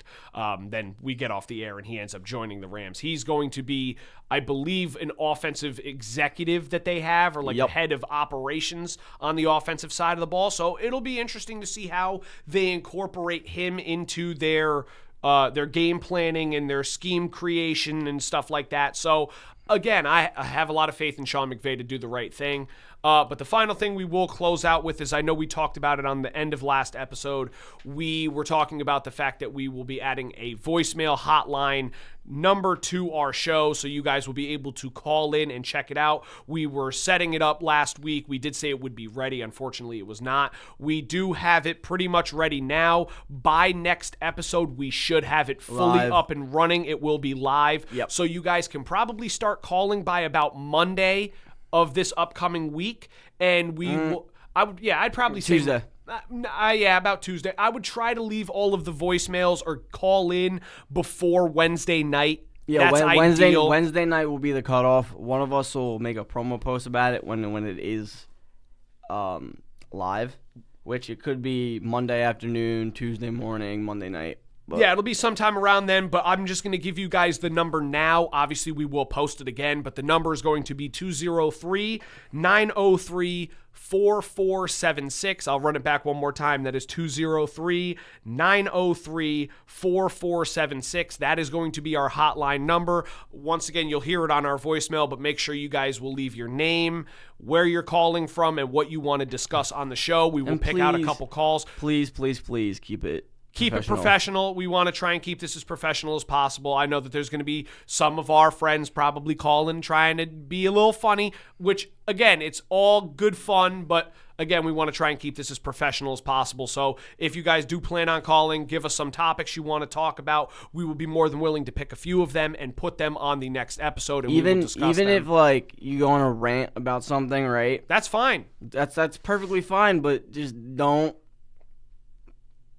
Speaker 3: Then we get off the air and he ends up joining the Rams. He's going to be, I believe, an offensive executive that they have, or like the head of operations on the offensive side of the ball. So it'll be interesting to see how they incorporate him into their game planning and their scheme creation and stuff like that. So again, I have a lot of faith in Sean McVay to do the right thing. But the final thing we will close out with is, I know we talked about it on the end of last episode. We were talking about the fact that we will be adding a voicemail hotline number to our show, so you guys will be able to call in and check it out. We were setting it up last week. We did say it would be ready. Unfortunately, it was not. We do have it pretty much ready now. By next episode, we should have it fully up and running. It will be live. So you guys can probably start calling by about Monday of this upcoming week, and we will. I'd probably say
Speaker 4: Tuesday.
Speaker 3: About Tuesday. I would try to leave all of the voicemails or call in before Wednesday night.
Speaker 4: Yeah,
Speaker 3: That's ideal.
Speaker 4: Wednesday night will be the cutoff. One of us will make a promo post about it when it is live, which it could be Monday afternoon, Tuesday morning, Monday night. But
Speaker 3: yeah, it'll be sometime around then, but I'm just going to give you guys the number now. Obviously, we will post it again, but the number is going to be 203-903-4476. I'll run it back one more time. That is 203-903-4476. That is going to be our hotline number. Once again, you'll hear it on our voicemail, but make sure you guys will leave your name, where you're calling from, and what you want to discuss on the show. We will pick out a couple calls.
Speaker 4: Please keep it
Speaker 3: professional. We want to try and keep this as professional as possible. I know that there's going to be some of our friends probably calling, trying to be a little funny, which, again, it's all good fun, but again, we want to try and keep this as professional as possible. So if you guys do plan on calling, give us some topics you want to talk about. We will be more than willing to pick a few of them and put them on the next episode, and we will discuss them.
Speaker 4: If like you go on a rant about something, right?
Speaker 3: That's fine.
Speaker 4: That's perfectly fine, but just don't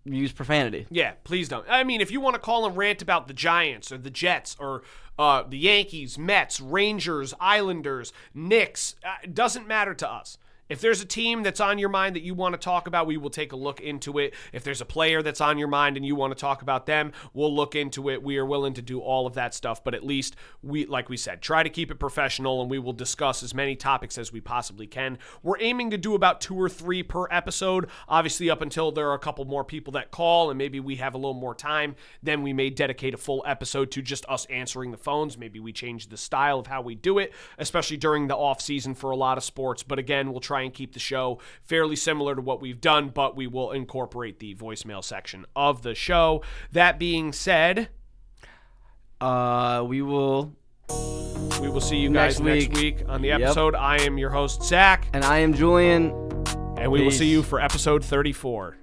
Speaker 4: use profanity.
Speaker 3: Yeah, please don't. I mean, if you want to call and rant about the Giants or the Jets or the Yankees, Mets, Rangers, Islanders, Knicks, it doesn't matter to us. If there's a team that's on your mind that you want to talk about, we will take a look into it. If there's a player that's on your mind and you want to talk about them, we'll look into it. We are willing to do all of that stuff, but at least we, like we said, try to keep it professional, and we will discuss as many topics as we possibly can. We're aiming to do about 2 or 3 per episode. Obviously, up until there are a couple more people that call and maybe we have a little more time, then we may dedicate a full episode to just us answering the phones. Maybe we change the style of how we do it, especially during the off season for a lot of sports. But again, we'll try and keep the show fairly similar to what we've done, but we will incorporate the voicemail section of the show. That being said,
Speaker 4: we will
Speaker 3: see you guys next week on the episode. I am your host, Zach.
Speaker 4: And I am Julian.
Speaker 3: And we will see you for episode 34.